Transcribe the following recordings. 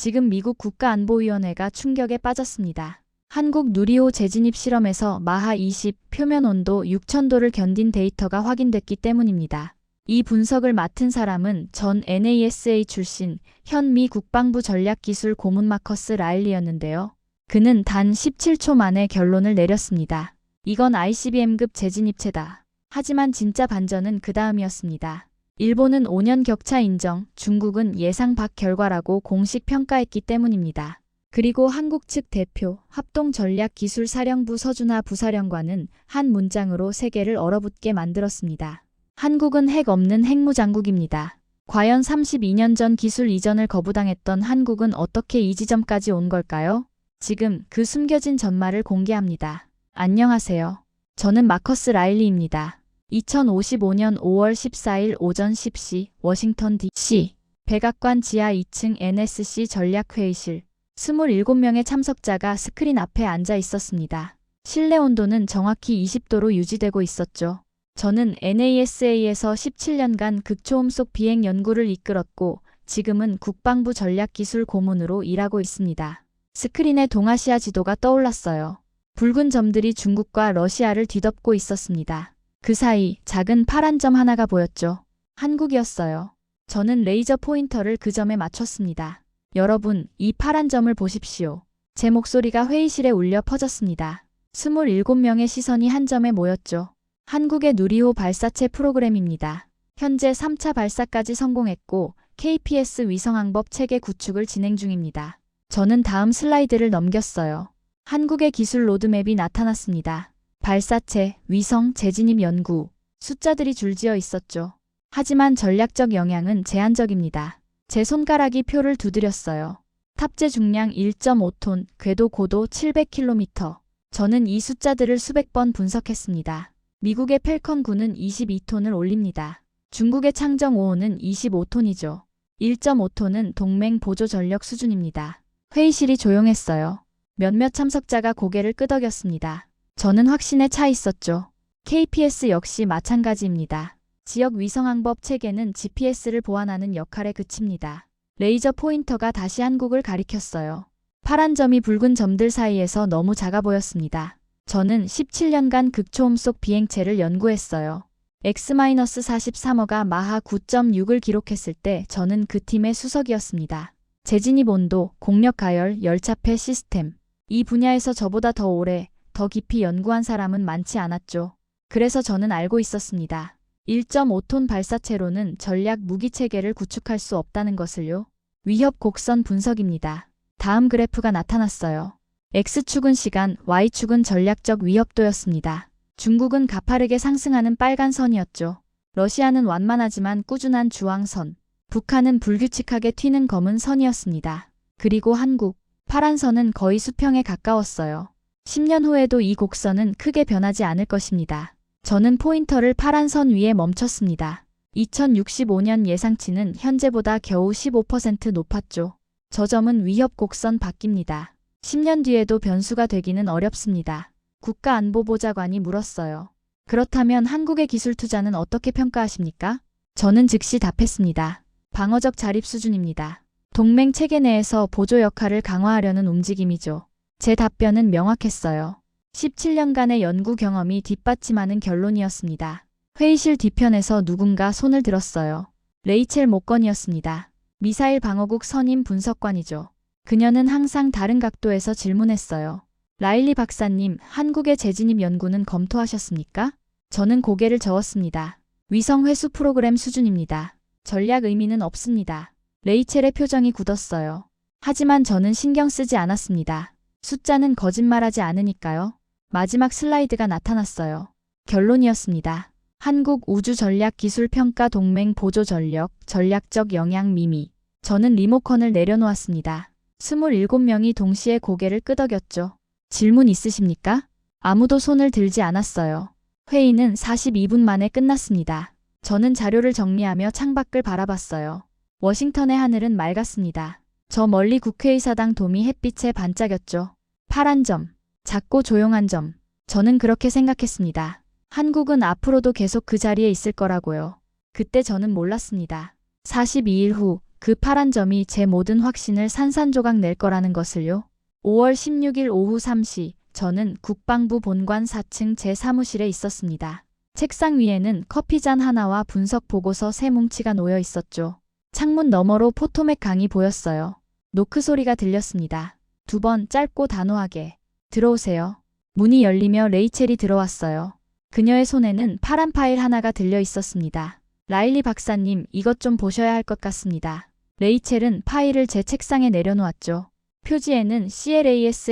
지금 미국 국가안보위원회가 충격에 빠졌습니다. 한국 누리호 재진입 실험에서 마하 20 표면 온도 6000도를 견딘 데이터가 확인됐기 때문입니다. 이 분석을 맡은 사람은 전 NASA 출신 현 미 국방부 전략기술 고문 마커스 라일리였는데요. 그는 단 17초 만에 결론을 내렸습니다. 이건 ICBM급 재진입체다. 하지만 진짜 반전은 그 다음이었습니다. 일본은 5년 격차 인정, 중국은 예상 밖 결과라고 공식 평가했기 때문입니다. 그리고 한국 측 대표 합동전략기술사령부 서준하 부사령관은 한 문장으로 세계를 얼어붙게 만들었습니다. 한국은 핵 없는 핵무장국입니다. 과연 32년 전 기술 이전을 거부당했던 한국은 어떻게 이 지점까지 온 걸까요? 지금 그 숨겨진 전말을 공개합니다. 안녕하세요. 저는 마커스 라일리입니다. 2055년 5월 14일 오전 10시 워싱턴 DC 백악관 지하 2층 NSC 전략회의실 27명의 참석자가 스크린 앞에 앉아 있었습니다. 실내 온도는 정확히 20도로 유지되고 있었죠. 저는 NASA에서 17년간 극초음속 비행 연구를 이끌었고 지금은 국방부 전략기술 고문으로 일하고 있습니다. 스크린에 동아시아 지도가 떠올랐어요. 붉은 점들이 중국과 러시아를 뒤덮고 있었습니다. 그 사이 작은 파란 점 하나가 보였죠. 한국이었어요. 저는 레이저 포인터를 그 점에 맞췄습니다. 여러분, 이 파란 점을 보십시오. 제 목소리가 회의실에 울려 퍼졌습니다. 27명의 시선이 한 점에 모였죠. 한국의 누리호 발사체 프로그램입니다. 현재 3차 발사까지 성공했고 KPS 위성항법 체계 구축을 진행 중입니다. 저는 다음 슬라이드를 넘겼어요. 한국의 기술 로드맵이 나타났습니다. 발사체, 위성, 재진입 연구, 숫자들이 줄지어 있었죠. 하지만 전략적 영향은 제한적입니다. 제 손가락이 표를 두드렸어요. 탑재 중량 1.5톤, 궤도 고도 700km. 저는 이 숫자들을 수백 번 분석했습니다. 미국의 펠컨 9는 22톤을 올립니다. 중국의 창정 5호는 25톤이죠. 1.5톤은 동맹 보조 전력 수준입니다. 회의실이 조용했어요. 몇몇 참석자가 고개를 끄덕였습니다. 저는 확신에 차 있었죠. KPS 역시 마찬가지입니다. 지역 위성항법 체계는 GPS를 보완하는 역할에 그칩니다. 레이저 포인터가 다시 한국을 가리켰어요. 파란 점이 붉은 점들 사이에서 너무 작아 보였습니다. 저는 17년간 극초음속 비행체를 연구했어요. X-43호가 마하 9.6을 기록했을 때 저는 그 팀의 수석이었습니다. 재진입 온도, 공력 가열, 열차폐 시스템. 이 분야에서 저보다 더 오래, 더 깊이 연구한 사람은 많지 않았죠. 그래서 저는 알고 있었습니다. 1.5톤 발사체로는 전략 무기체계를 구축할 수 없다는 것을요. 위협 곡선 분석입니다. 다음 그래프가 나타났어요. X축은 시간, Y축은 전략적 위협도였습니다. 중국은 가파르게 상승하는 빨간 선이었죠. 러시아는 완만하지만 꾸준한 주황선, 북한은 불규칙하게 튀는 검은 선이었습니다. 그리고 한국, 파란 선은 거의 수평에 가까웠어요. 10년 후에도 이 곡선은 크게 변하지 않을 것입니다. 저는 포인터를 파란 선 위에 멈췄습니다. 2065년 예상치는 현재보다 겨우 15% 높았죠. 저 점은 위협 곡선 바뀝니다. 10년 뒤에도 변수가 되기는 어렵습니다. 국가안보보좌관이 물었어요. 그렇다면 한국의 기술 투자는 어떻게 평가하십니까? 저는 즉시 답했습니다. 방어적 자립 수준입니다. 동맹 체계 내에서 보조 역할을 강화하려는 움직임이죠. 제 답변은 명확했어요. 17년간의 연구 경험이 뒷받침하는 결론이었습니다. 회의실 뒤편에서 누군가 손을 들었어요. 레이첼 모건이었습니다. 미사일 방어국 선임 분석관이죠. 그녀는 항상 다른 각도에서 질문했어요. 라일리 박사님, 한국의 재진입 연구는 검토하셨습니까? 저는 고개를 저었습니다. 위성 회수 프로그램 수준입니다. 전략 의미는 없습니다. 레이첼의 표정이 굳었어요. 하지만 저는 신경 쓰지 않았습니다. 숫자는 거짓말하지 않으니까요. 마지막 슬라이드가 나타났어요. 결론이었습니다. 한국 우주전략기술평가 동맹 보조 전력, 전략적 영향 미미. 저는 리모컨을 내려놓았습니다. 27명이 동시에 고개를 끄덕였죠. 질문 있으십니까? 아무도 손을 들지 않았어요. 회의는 42분 만에 끝났습니다. 저는 자료를 정리하며 창밖을 바라봤어요. 워싱턴의 하늘은 맑았습니다. 저 멀리 국회의사당 돔이 햇빛에 반짝였죠. 파란 점, 작고 조용한 점. 저는 그렇게 생각했습니다. 한국은 앞으로도 계속 그 자리에 있을 거라고요. 그때 저는 몰랐습니다. 42일 후 그 파란 점이 제 모든 확신을 산산조각 낼 거라는 것을요. 5월 16일 오후 3시 저는 국방부 본관 4층 제 사무실에 있었습니다. 책상 위에는 커피잔 하나와 분석 보고서 3뭉치가 놓여 있었죠. 창문 너머로 포토맥 강이 보였어요. 노크 소리가 들렸습니다. 2번 짧고 단호하게 들어오세요. 문이 열리며 레이첼이 들어왔어요. 그녀의 손에는 파란 파일 하나가 들려 있었습니다. 라일리 박사님, 이것 좀 보셔야 할 것 같습니다. 레이첼은 파일을 제 책상에 내려놓았죠. 표지에는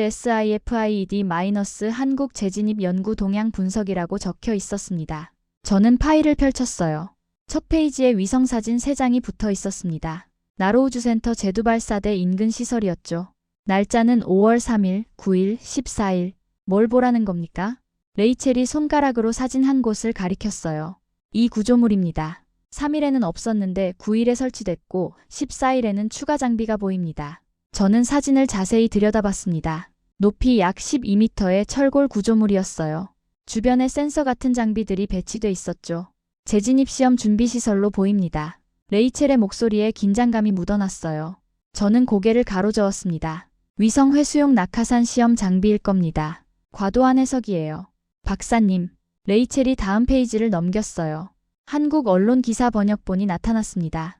CLASSIFIED- 한국 재진입 연구 동향 분석이라고 적혀 있었습니다. 저는 파일을 펼쳤어요. 첫 페이지에 위성사진 3장이 붙어 있었습니다. 나로우주센터 제두발사대 인근 시설이었죠. 날짜는 5월 3일, 9일, 14일. 뭘 보라는 겁니까? 레이첼이 손가락으로 사진 한 곳을 가리켰어요. 이 구조물입니다. 3일에는 없었는데 9일에 설치됐고 14일에는 추가 장비가 보입니다. 저는 사진을 자세히 들여다봤습니다. 높이 약 12m의 철골 구조물이었어요. 주변에 센서 같은 장비들이 배치돼 있었죠. 재진입 시험 준비시설로 보입니다. 레이첼의 목소리에 긴장감이 묻어났어요. 저는 고개를 가로저었습니다. 위성 회수용 낙하산 시험 장비일 겁니다. 과도한 해석이에요. 박사님, 레이첼이 다음 페이지를 넘겼어요. 한국 언론 기사 번역본이 나타났습니다.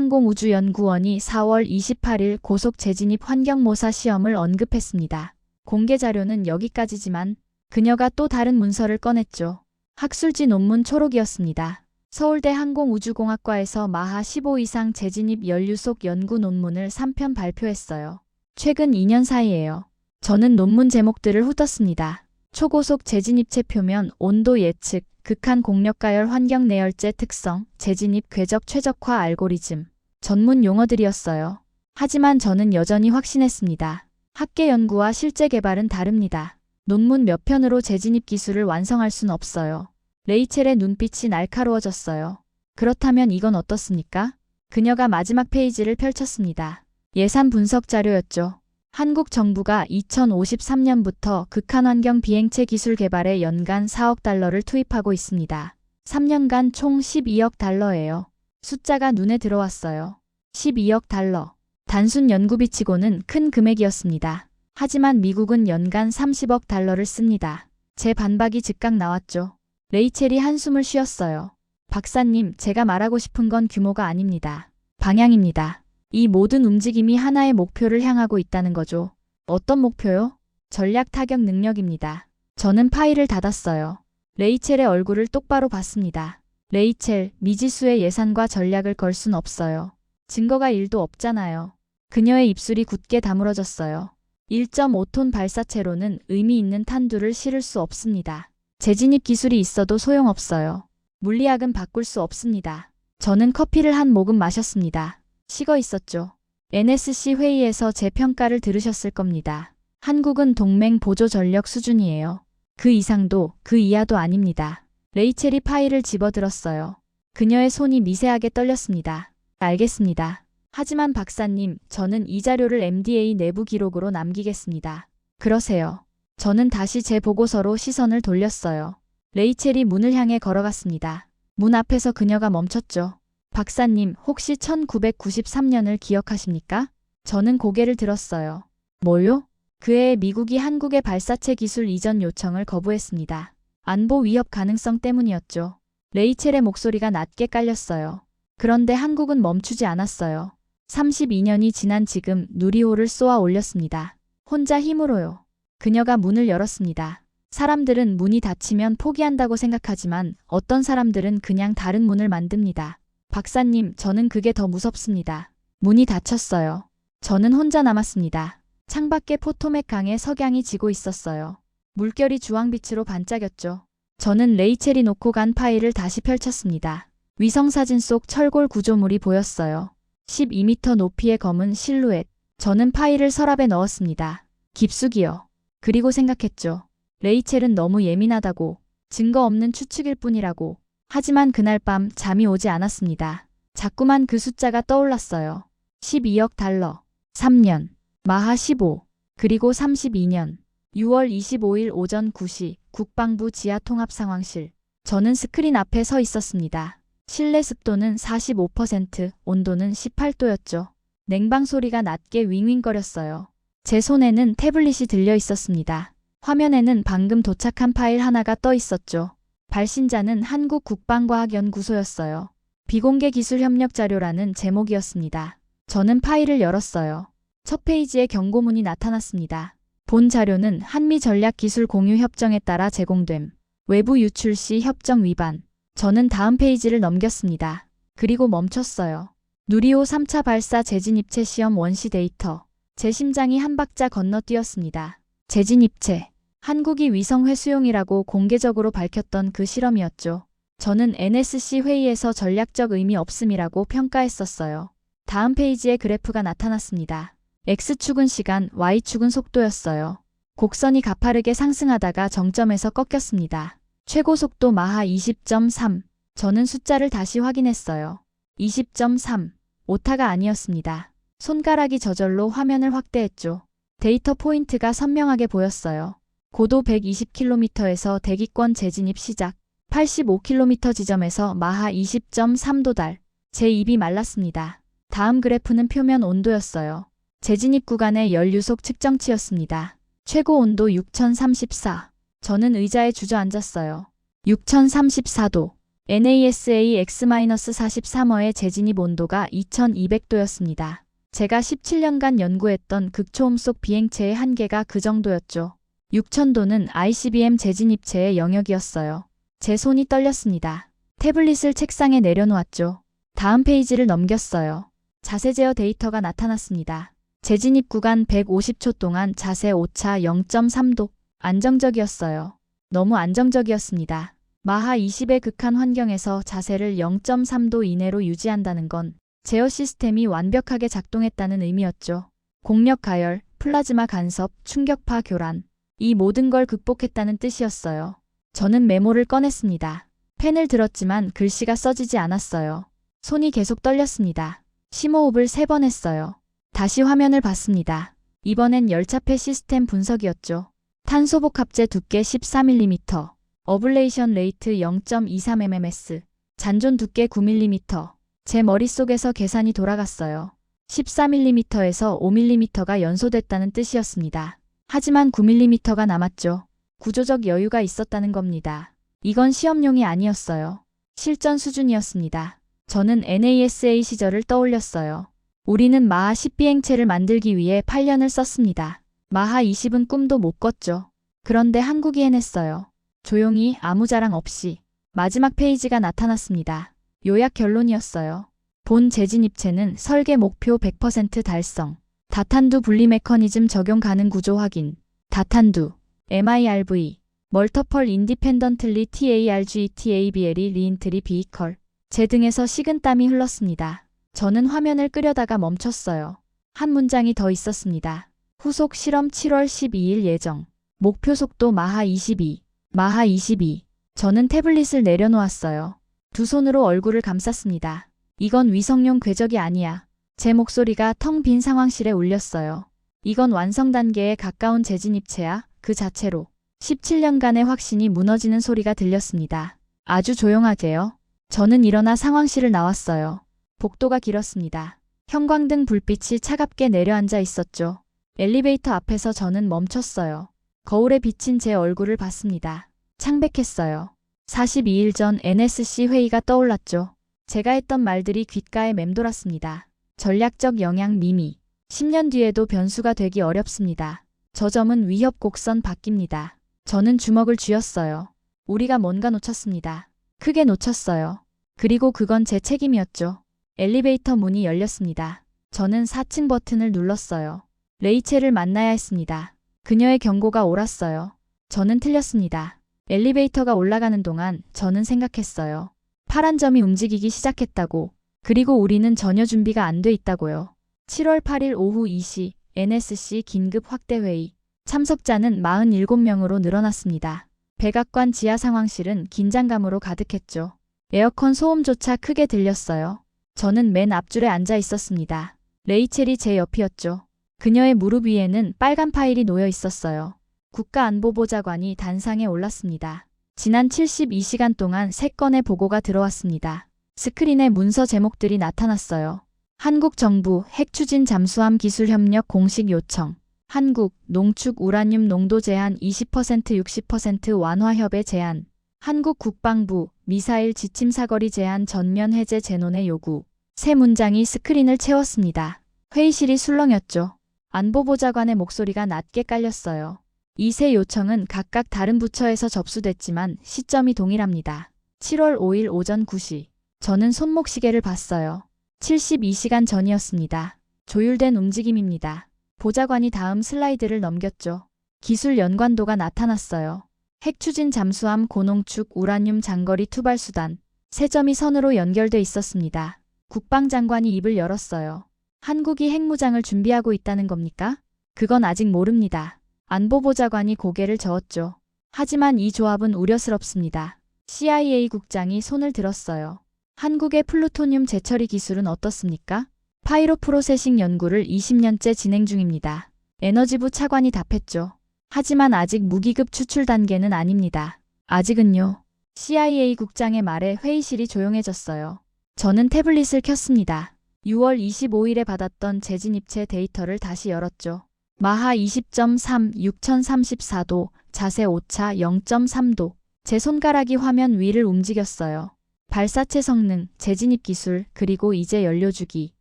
한국항공우주연구원이 4월 28일 고속 재진입 환경모사 시험을 언급했습니다. 공개 자료는 여기까지지만 그녀가 또 다른 문서를 꺼냈죠. 학술지 논문 초록이었습니다. 서울대 항공우주공학과에서 마하 15 이상 재진입 연료속 연구 논문을 3편 발표했어요. 최근 2년 사이에요. 저는 논문 제목들을 훑었습니다. 초고속 재진입체 표면 온도 예측, 극한 공력가열 환경 내열재 특성, 재진입 궤적 최적화 알고리즘. 전문 용어들이었어요. 하지만 저는 여전히 확신했습니다. 학계 연구와 실제 개발은 다릅니다. 논문 몇 편으로 재진입 기술을 완성할 순 없어요. 레이첼의 눈빛이 날카로워졌어요. 그렇다면 이건 어떻습니까? 그녀가 마지막 페이지를 펼쳤습니다. 예산 분석 자료였죠. 한국 정부가 2053년부터 극한환경 비행체 기술 개발에 연간 4억 달러를 투입하고 있습니다. 3년간 총 12억 달러예요. 숫자가 눈에 들어왔어요. 12억 달러. 단순 연구비치고는 큰 금액이었습니다. 하지만 미국은 연간 30억 달러를 씁니다. 제 반박이 즉각 나왔죠. 레이첼이 한숨을 쉬었어요. 박사님, 제가 말하고 싶은 건 규모가 아닙니다. 방향입니다. 이 모든 움직임이 하나의 목표를 향하고 있다는 거죠. 어떤 목표요? 전략 타격 능력입니다. 저는 파일을 닫았어요. 레이첼의 얼굴을 똑바로 봤습니다. 레이첼, 미지수의 예산과 전략을 걸 순 없어요. 증거가 1도 없잖아요. 그녀의 입술이 굳게 다물어졌어요. 1.5톤 발사체로는 의미 있는 탄두를 실을 수 없습니다. 재진입 기술이 있어도 소용없어요. 물리학은 바꿀 수 없습니다. 저는 커피를 한 모금 마셨습니다. 식어 있었죠. NSC 회의에서 제 평가를 들으셨을 겁니다. 한국은 동맹 보조 전력 수준이에요. 그 이상도 그 이하도 아닙니다. 레이첼이 파일을 집어들었어요. 그녀의 손이 미세하게 떨렸습니다. 알겠습니다. 하지만 박사님, 저는 이 자료를 MDA 내부 기록으로 남기겠습니다. 그러세요. 저는 다시 제 보고서로 시선을 돌렸어요. 레이첼이 문을 향해 걸어갔습니다. 문 앞에서 그녀가 멈췄죠. 박사님, 혹시 1993년을 기억하십니까? 저는 고개를 들었어요. 뭐요? 그해 미국이 한국의 발사체 기술 이전 요청을 거부했습니다. 안보 위협 가능성 때문이었죠. 레이첼의 목소리가 낮게 깔렸어요. 그런데 한국은 멈추지 않았어요. 32년이 지난 지금 누리호를 쏘아 올렸습니다. 혼자 힘으로요. 그녀가 문을 열었습니다. 사람들은 문이 닫히면 포기한다고 생각하지만 어떤 사람들은 그냥 다른 문을 만듭니다. 박사님, 저는 그게 더 무섭습니다. 문이 닫혔어요. 저는 혼자 남았습니다. 창밖에 포토맥 강의 석양이 지고 있었어요. 물결이 주황빛으로 반짝였죠. 저는 레이첼이 놓고 간 파일을 다시 펼쳤습니다. 위성사진 속 철골 구조물이 보였어요. 12m 높이의 검은 실루엣. 저는 파일을 서랍에 넣었습니다. 깊숙이요. 그리고 생각했죠. 레이첼은 너무 예민하다고, 증거 없는 추측일 뿐이라고. 하지만 그날 밤 잠이 오지 않았습니다. 자꾸만 그 숫자가 떠올랐어요. 12억 달러, 3년, 마하 15, 그리고 32년, 6월 25일 오전 9시 국방부 지하통합상황실. 저는 스크린 앞에 서 있었습니다. 실내 습도는 45%, 온도는 18도였죠. 냉방 소리가 낮게 윙윙거렸어요. 제 손에는 태블릿이 들려 있었습니다. 화면에는 방금 도착한 파일 하나가 떠 있었죠. 발신자는 한국국방과학연구소였어요. 비공개 기술 협력 자료라는 제목이었습니다. 저는 파일을 열었어요. 첫 페이지에 경고문이 나타났습니다. 본 자료는 한미 전략기술 공유 협정에 따라 제공됨. 외부 유출 시 협정 위반. 저는 다음 페이지를 넘겼습니다. 그리고 멈췄어요. 누리호 3차 발사 재진입체 시험 원시 데이터. 제 심장이 한 박자 건너뛰었습니다. 재진입체. 한국이 위성 회수용이라고 공개적으로 밝혔던 그 실험이었죠. 저는 NSC 회의에서 전략적 의미 없음이라고 평가했었어요. 다음 페이지에 그래프가 나타났습니다. X축은 시간, Y축은 속도였어요. 곡선이 가파르게 상승하다가 정점에서 꺾였습니다. 최고 속도 마하 20.3. 저는 숫자를 다시 확인했어요. 20.3. 오타가 아니었습니다. 손가락이 저절로 화면을 확대했죠. 데이터 포인트가 선명하게 보였어요. 고도 120km에서 대기권 재진입 시작. 85km 지점에서 마하 20.3 도달. 제 입이 말랐습니다. 다음 그래프는 표면 온도였어요. 재진입 구간의 연류속 측정치였습니다. 최고 온도 6034. 저는 의자에 주저앉았어요. 6034도. NASA X-43호의 재진입 온도가 2200도였습니다. 제가 17년간 연구했던 극초음 속 비행체의 한계가 그 정도였죠. 6000도는 ICBM 재진입체의 영역이었어요. 제 손이 떨렸습니다. 태블릿을 책상에 내려놓았죠. 다음 페이지를 넘겼어요. 자세 제어 데이터가 나타났습니다. 재진입 구간 150초 동안 자세 오차 0.3도. 안정적이었어요. 너무 안정적이었습니다. 마하 20의 극한 환경에서 자세를 0.3도 이내로 유지한다는 건 제어 시스템이 완벽하게 작동했다는 의미였죠. 공력 가열, 플라즈마 간섭, 충격파 교란. 이 모든 걸 극복했다는 뜻이었어요. 저는 메모를 꺼냈습니다. 펜을 들었지만 글씨가 써지지 않았어요. 손이 계속 떨렸습니다. 심호흡을 3번 했어요. 다시 화면을 봤습니다. 이번엔 열차폐 시스템 분석이었죠. 탄소복합재 두께 14mm, 어블레이션 레이트 0.23 mm, 잔존 두께 9mm. 제 머릿속에서 계산이 돌아갔어요. 14mm에서 5mm가 연소됐다는 뜻이었습니다. 하지만 9mm가 남았죠. 구조적 여유가 있었다는 겁니다. 이건 시험용이 아니었어요. 실전 수준이었습니다. 저는 NASA 시절을 떠올렸어요. 우리는 마하 10 비행체를 만들기 위해 8년을 썼습니다. 마하 20은 꿈도 못 꿨죠. 그런데 한국이 해냈어요. 조용히 아무 자랑 없이. 마지막 페이지가 나타났습니다. 요약 결론이었어요. 본 재진입체는 설계 목표 100% 달성. 다탄두 분리 메커니즘 적용 가능 구조 확인. 다탄두, MIRV, 멀터펄 인디펜던틀리 TARGETABL이 리인트리 비이컬. 제 등에서 식은땀이 흘렀습니다. 저는 화면을 끄려다가 멈췄어요. 한 문장이 더 있었습니다. 후속 실험 7월 12일 예정. 목표 속도 마하 22. 마하 22. 저는 태블릿을 내려놓았어요. 두 손으로 얼굴을 감쌌습니다. 이건 위성용 궤적이 아니야. 제 목소리가 텅 빈 상황실에 울렸어요. 이건 완성 단계에 가까운 재진입체야. 그 자체로. 17년간의 확신이 무너지는 소리가 들렸습니다. 아주 조용하게요. 저는 일어나 상황실을 나왔어요. 복도가 길었습니다. 형광등 불빛이 차갑게 내려앉아 있었죠. 엘리베이터 앞에서 저는 멈췄어요. 거울에 비친 제 얼굴을 봤습니다. 창백했어요. 42일 전 NSC 회의가 떠올랐죠. 제가 했던 말들이 귓가에 맴돌았습니다. 전략적 영향 미미. 10년 뒤에도 변수가 되기 어렵습니다. 저 점은 위협 곡선 바뀝니다. 저는 주먹을 쥐었어요. 우리가 뭔가 놓쳤습니다. 크게 놓쳤어요. 그리고 그건 제 책임이었죠. 엘리베이터 문이 열렸습니다. 저는 4층 버튼을 눌렀어요. 레이첼을 만나야 했습니다. 그녀의 경고가 옳았어요. 저는 틀렸습니다. 엘리베이터가 올라가는 동안 저는 생각했어요. 파란 점이 움직이기 시작했다고. 그리고 우리는 전혀 준비가 안 돼 있다고요. 7월 8일 오후 2시 NSC 긴급 확대회의. 참석자는 47명으로 늘어났습니다. 백악관 지하 상황실은 긴장감으로 가득했죠. 에어컨 소음조차 크게 들렸어요. 저는 맨 앞줄에 앉아 있었습니다. 레이첼이 제 옆이었죠. 그녀의 무릎 위에는 빨간 파일이 놓여 있었어요. 국가안보보좌관이 단상에 올랐습니다. 지난 72시간 동안 3건의 보고가 들어왔습니다. 스크린에 문서 제목들이 나타났어요. 한국 정부 핵추진 잠수함 기술 협력 공식 요청. 한국 농축 우라늄 농도 제한 20% 60% 완화 협의 제안. 한국 국방부 미사일 지침 사거리 제한 전면 해제 재논의 요구. 세 문장이 스크린을 채웠습니다. 회의실이 술렁였죠. 안보보좌관의 목소리가 낮게 깔렸어요. 이 세 요청은 각각 다른 부처에서 접수됐지만 시점이 동일합니다. 7월 5일 오전 9시. 저는 손목시계를 봤어요. 72시간 전이었습니다. 조율된 움직임입니다. 보좌관이 다음 슬라이드를 넘겼죠. 기술 연관도가 나타났어요. 핵추진 잠수함 고농축 우라늄 장거리 투발수단. 세 점이 선으로 연결돼 있었습니다. 국방장관이 입을 열었어요. 한국이 핵무장을 준비하고 있다는 겁니까? 그건 아직 모릅니다. 안보보좌관이 고개를 저었죠. 하지만 이 조합은 우려스럽습니다. CIA 국장이 손을 들었어요. 한국의 플루토늄 재처리 기술은 어떻습니까? 파이로 프로세싱 연구를 20년째 진행 중입니다. 에너지부 차관이 답했죠. 하지만 아직 무기급 추출 단계는 아닙니다. 아직은요. CIA 국장의 말에 회의실이 조용해졌어요. 저는 태블릿을 켰습니다. 6월 25일에 받았던 재진 입체 데이터를 다시 열었죠. 마하 20.3, 6034도, 자세 오차 0.3도. 제 손가락이 화면 위를 움직였어요. 발사체 성능, 재진입 기술, 그리고 이제 연료주기.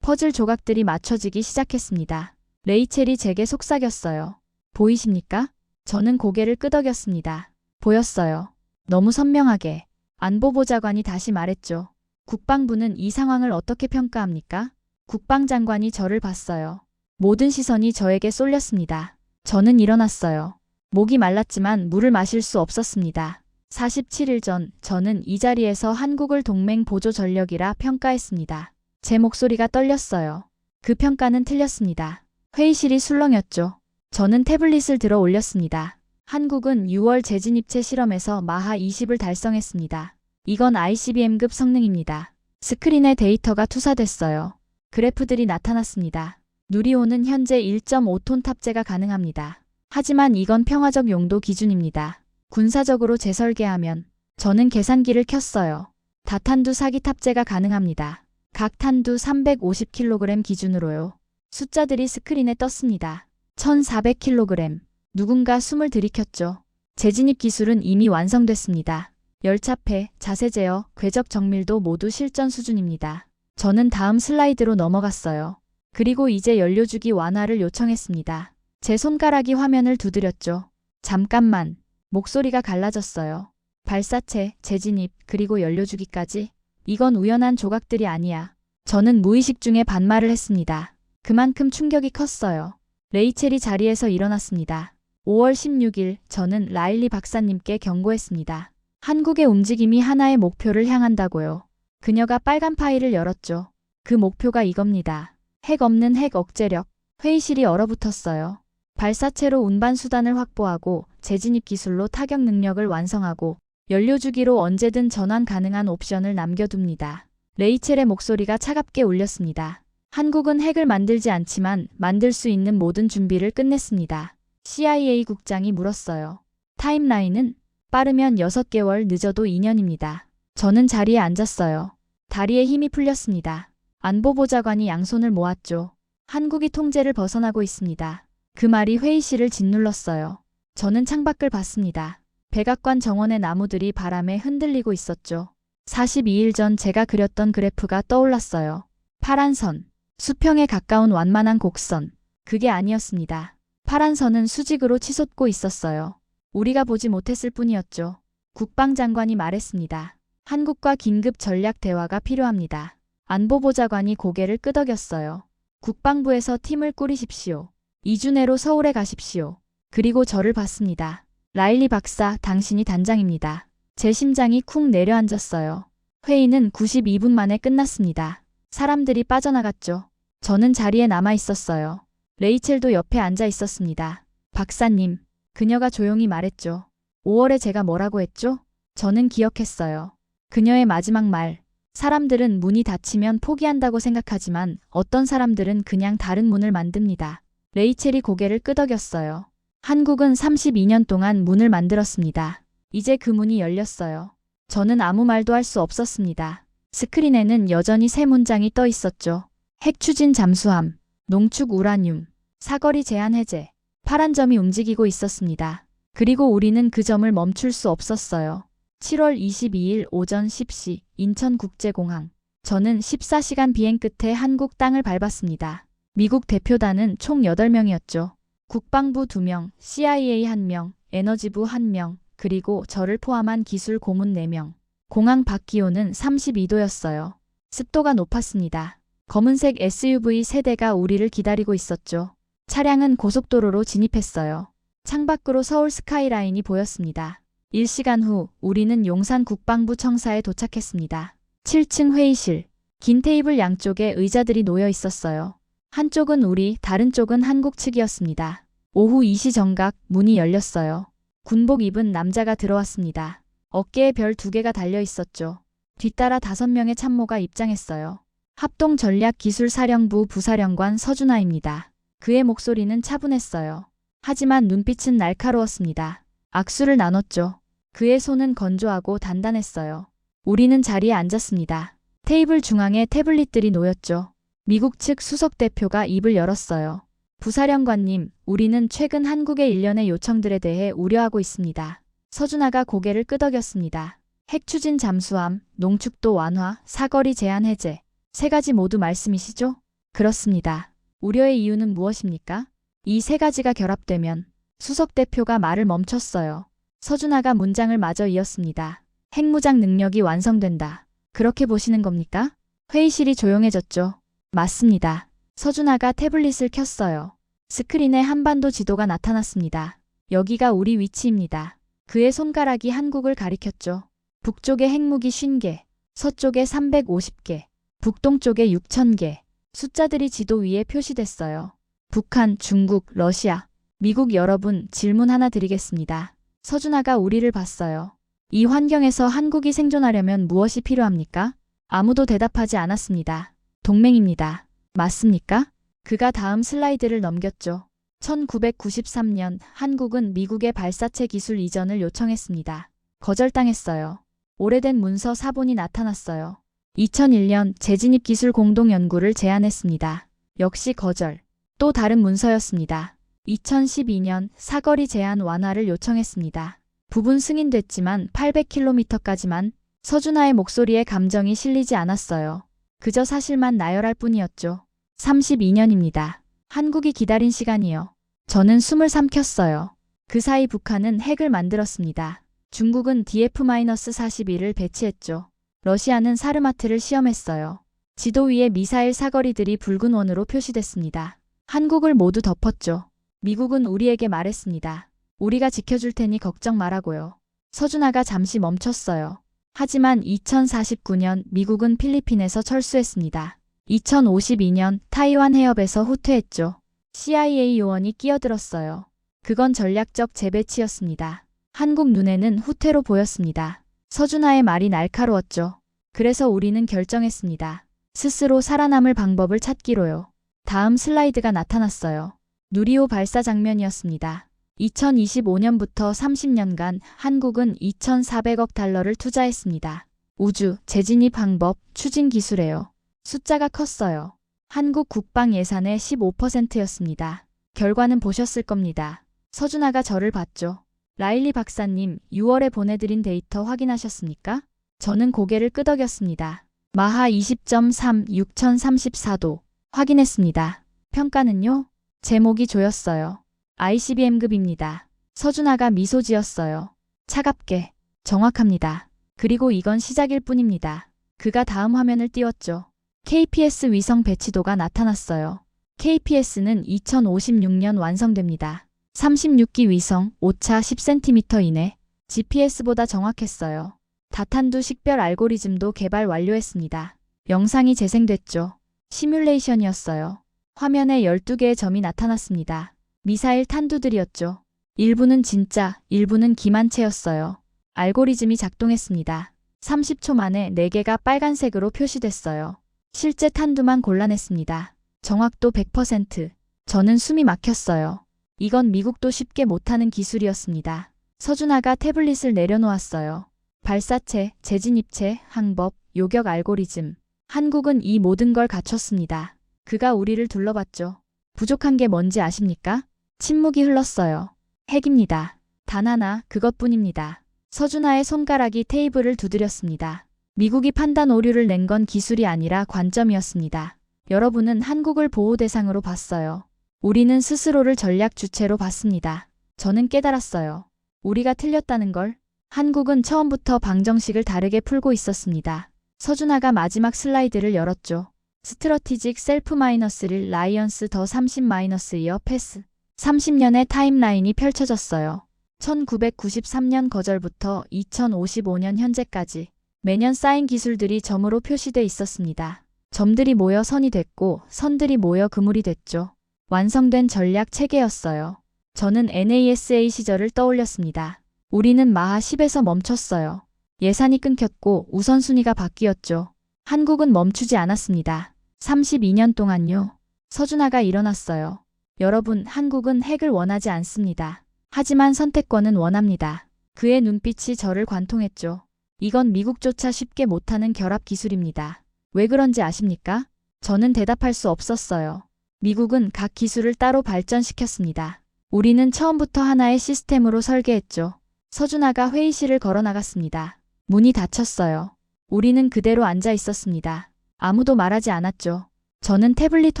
퍼즐 조각들이 맞춰지기 시작했습니다. 레이첼이 제게 속삭였어요. 보이십니까? 저는 고개를 끄덕였습니다. 보였어요. 너무 선명하게. 안보보좌관이 다시 말했죠. 국방부는 이 상황을 어떻게 평가합니까? 국방장관이 저를 봤어요. 모든 시선이 저에게 쏠렸습니다. 저는 일어났어요. 목이 말랐지만 물을 마실 수 없었습니다. 47일 전 저는 이 자리에서 한국을 동맹 보조 전력이라 평가했습니다. 제 목소리가 떨렸어요. 그 평가는 틀렸습니다. 회의실이 술렁였죠. 저는 태블릿을 들어 올렸습니다. 한국은 6월 재진입체 실험에서 마하 20을 달성했습니다. 이건 ICBM급 성능입니다. 스크린에 데이터가 투사됐어요. 그래프들이 나타났습니다. 누리호는 현재 1.5톤 탑재가 가능합니다. 하지만 이건 평화적 용도 기준입니다. 군사적으로 재설계하면 저는 계산기를 켰어요. 다탄두 4기 탑재가 가능합니다. 각 탄두 350kg 기준으로요. 숫자들이 스크린에 떴습니다. 1400kg. 누군가 숨을 들이켰죠. 재진입 기술은 이미 완성됐습니다. 열차폐, 자세 제어, 궤적 정밀도 모두 실전 수준입니다. 저는 다음 슬라이드로 넘어갔어요. 그리고 이제 연료주기 완화를 요청했습니다. 제 손가락이 화면을 두드렸죠. 잠깐만. 목소리가 갈라졌어요. 발사체, 재진입, 그리고 연료주기까지. 이건 우연한 조각들이 아니야. 저는 무의식 중에 반말을 했습니다. 그만큼 충격이 컸어요. 레이첼이 자리에서 일어났습니다. 5월 16일 저는 라일리 박사님께 경고했습니다. 한국의 움직임이 하나의 목표를 향한다고요. 그녀가 빨간 파일을 열었죠. 그 목표가 이겁니다. 핵 없는 핵 억제력. 회의실이 얼어붙었어요. 발사체로 운반 수단을 확보하고 재진입 기술로 타격 능력을 완성하고 연료주기로 언제든 전환 가능한 옵션을 남겨둡니다. 레이첼의 목소리가 차갑게 울렸습니다. 한국은 핵을 만들지 않지만 만들 수 있는 모든 준비를 끝냈습니다. CIA 국장이 물었어요. 타임라인은? 빠르면 6개월, 늦어도 2년입니다. 저는 자리에 앉았어요. 다리에 힘이 풀렸습니다. 안보보좌관이 양손을 모았죠. 한국이 통제를 벗어나고 있습니다. 그 말이 회의실을 짓눌렀어요. 저는 창밖을 봤습니다. 백악관 정원의 나무들이 바람에 흔들리고 있었죠. 42일 전 제가 그렸던 그래프가 떠올랐어요. 파란 선. 수평에 가까운 완만한 곡선. 그게 아니었습니다. 파란 선은 수직으로 치솟고 있었어요. 우리가 보지 못했을 뿐이었죠. 국방장관이 말했습니다. 한국과 긴급 전략 대화가 필요합니다. 안보보좌관이 고개를 끄덕였어요. 국방부에서 팀을 꾸리십시오. 2주 내로 서울에 가십시오. 그리고 저를 봤습니다. 라일리 박사, 당신이 단장입니다. 제 심장이 쿵 내려앉았어요. 회의는 92분 만에 끝났습니다. 사람들이 빠져나갔죠. 저는 자리에 남아 있었어요. 레이첼도 옆에 앉아 있었습니다. 박사님, 그녀가 조용히 말했죠. 5월에 제가 뭐라고 했죠? 저는 기억했어요. 그녀의 마지막 말. 사람들은 문이 닫히면 포기한다고 생각하지만 어떤 사람들은 그냥 다른 문을 만듭니다. 레이첼이 고개를 끄덕였어요. 한국은 32년 동안 문을 만들었습니다. 이제 그 문이 열렸어요. 저는 아무 말도 할 수 없었습니다. 스크린에는 여전히 세 문장이 떠 있었죠. 핵 추진 잠수함, 농축 우라늄, 사거리 제한 해제. 파란 점이 움직이고 있었습니다. 그리고 우리는 그 점을 멈출 수 없었어요. 7월 22일 오전 10시 인천국제공항. 저는 14시간 비행 끝에 한국 땅을 밟았습니다. 미국 대표단은 총 8명이었죠. 국방부 2명, CIA 1명, 에너지부 1명, 그리고 저를 포함한 기술 고문 4명. 공항 밖 기온은 32도였어요. 습도가 높았습니다. 검은색 SUV 3대가 우리를 기다리고 있었죠. 차량은 고속도로로 진입했어요. 창밖으로 서울 스카이라인이 보였습니다. 1시간 후 우리는 용산 국방부 청사에 도착했습니다. 7층 회의실. 긴 테이블 양쪽에 의자들이 놓여 있었어요. 한쪽은 우리, 다른 쪽은 한국 측이었습니다. 오후 2시 정각 문이 열렸어요. 군복 입은 남자가 들어왔습니다. 어깨에 별 2개가 달려 있었죠. 뒤따라 5명의 참모가 입장했어요. 합동전략기술사령부 부사령관 서준하입니다. 그의 목소리는 차분했어요. 하지만 눈빛은 날카로웠습니다. 악수를 나눴죠. 그의 손은 건조하고 단단했어요. 우리는 자리에 앉았습니다. 테이블 중앙에 태블릿들이 놓였죠. 미국 측 수석대표가 입을 열었어요. 부사령관님, 우리는 최근 한국의 일련의 요청들에 대해 우려하고 있습니다. 서준하가 고개를 끄덕였습니다. 핵 추진 잠수함, 농축도 완화, 사거리 제한 해제. 3가지 모두 말씀이시죠? 그렇습니다. 우려의 이유는 무엇입니까? 이 3가지가 결합되면 수석대표가 말을 멈췄어요. 서준하가 문장을 마저 이었습니다. 핵무장 능력이 완성된다. 그렇게 보시는 겁니까? 회의실이 조용해졌죠. 맞습니다. 서준하가 태블릿을 켰어요. 스크린에 한반도 지도가 나타났습니다. 여기가 우리 위치입니다. 그의 손가락이 한국을 가리켰죠. 북쪽에 핵무기 50개, 서쪽에 350개, 북동쪽에 6,000개. 숫자들이 지도 위에 표시됐어요. 북한, 중국, 러시아, 미국 여러분, 질문 하나 드리겠습니다. 서준하가 우리를 봤어요. 이 환경에서 한국이 생존하려면 무엇이 필요합니까? 아무도 대답하지 않았습니다. 동맹입니다. 맞습니까? 그가 다음 슬라이드를 넘겼죠. 1993년 한국은 미국의 발사체 기술 이전을 요청했습니다. 거절당했어요. 오래된 문서 사본이 나타났어요. 2001년 재진입 기술 공동연구를 제안했습니다. 역시 거절. 또 다른 문서였습니다. 2012년 사거리 제한 완화를 요청했습니다. 부분 승인됐지만 800km까지만. 서준하의 목소리에 감정이 실리지 않았어요. 그저 사실만 나열할 뿐이었죠. 32년입니다. 한국이 기다린 시간이요. 저는 숨을 삼켰어요. 그 사이 북한은 핵을 만들었습니다. 중국은 DF-41을 배치했죠. 러시아는 사르마트를 시험했어요. 지도 위에 미사일 사거리들이 붉은 원으로 표시됐습니다. 한국을 모두 덮었죠. 미국은 우리에게 말했습니다. 우리가 지켜줄 테니 걱정 말라고요. 서준하가 잠시 멈췄어요. 하지만 2049년 미국은 필리핀에서 철수했습니다. 2052년 타이완 해협에서 후퇴했죠. CIA 요원이 끼어들었어요. 그건 전략적 재배치였습니다. 한국 눈에는 후퇴로 보였습니다. 서준하의 말이 날카로웠죠. 그래서 우리는 결정했습니다. 스스로 살아남을 방법을 찾기로요. 다음 슬라이드가 나타났어요. 누리호 발사 장면이었습니다. 2025년부터 30년간 한국은 2,400억 달러를 투자했습니다. 우주, 재진입 방법, 추진 기술에요. 숫자가 컸어요. 한국 국방 예산의 15%였습니다. 결과는 보셨을 겁니다. 서준하가 저를 봤죠. 라일리 박사님, 6월에 보내드린 데이터 확인하셨습니까? 저는 고개를 끄덕였습니다. 마하 20.3, 6034도. 확인했습니다. 평가는요? 제목이 조였어요. ICBM급입니다. 서준하가 미소 지었어요. 차갑게. 정확합니다. 그리고 이건 시작일 뿐입니다. 그가 다음 화면을 띄웠죠. KPS 위성 배치도가 나타났어요. KPS는 2056년 완성됩니다. 36기 위성, 오차 10cm 이내. GPS보다 정확했어요. 다탄두 식별 알고리즘도 개발 완료했습니다. 영상이 재생됐죠. 시뮬레이션이었어요. 화면에 12개의 점이 나타났습니다. 미사일 탄두들이었죠. 일부는 진짜, 일부는 기만체였어요. 알고리즘이 작동했습니다. 30초 만에 4개가 빨간색으로 표시됐어요. 실제 탄두만 골라냈습니다. 정확도 100%. 저는 숨이 막혔어요. 이건 미국도 쉽게 못하는 기술이었습니다. 서준하가 태블릿을 내려놓았어요. 발사체, 재진입체, 항법, 요격 알고리즘. 한국은 이 모든 걸 갖췄습니다. 그가 우리를 둘러봤죠. 부족한 게 뭔지 아십니까? 침묵이 흘렀어요. 핵입니다. 단 하나, 그것뿐입니다. 서준하의 손가락이 테이블을 두드렸습니다. 미국이 판단 오류를 낸 건 기술이 아니라 관점이었습니다. 여러분은 한국을 보호 대상으로 봤어요. 우리는 스스로를 전략 주체로 봤습니다. 저는 깨달았어요. 우리가 틀렸다는 걸. 한국은 처음부터 방정식을 다르게 풀고 있었습니다. 서준하가 마지막 슬라이드를 열었죠. 스트러티직 셀프 -1 라이언스 더 30-2어 패스. 30년의 타임라인이 펼쳐졌어요. 1993년 거절부터 2055년 현재까지 매년 쌓인 기술들이 점으로 표시돼 있었습니다. 점들이 모여 선이 됐고 선들이 모여 그물이 됐죠. 완성된 전략 체계였어요. 저는 NASA 시절을 떠올렸습니다. 우리는 마하 10에서 멈췄어요. 예산이 끊겼고 우선순위가 바뀌었죠. 한국은 멈추지 않았습니다. 32년 동안요. 서준하가 일어났어요. 여러분, 한국은 핵을 원하지 않습니다. 하지만 선택권은 원합니다. 그의 눈빛이 저를 관통했죠. 이건 미국조차 쉽게 못하는 결합 기술입니다. 왜 그런지 아십니까? 저는 대답할 수 없었어요. 미국은 각 기술을 따로 발전시켰습니다. 우리는 처음부터 하나의 시스템으로 설계했죠. 서준하가 회의실을 걸어 나갔습니다. 문이 닫혔어요. 우리는 그대로 앉아 있었습니다. 아무도 말하지 않았죠. 저는 태블릿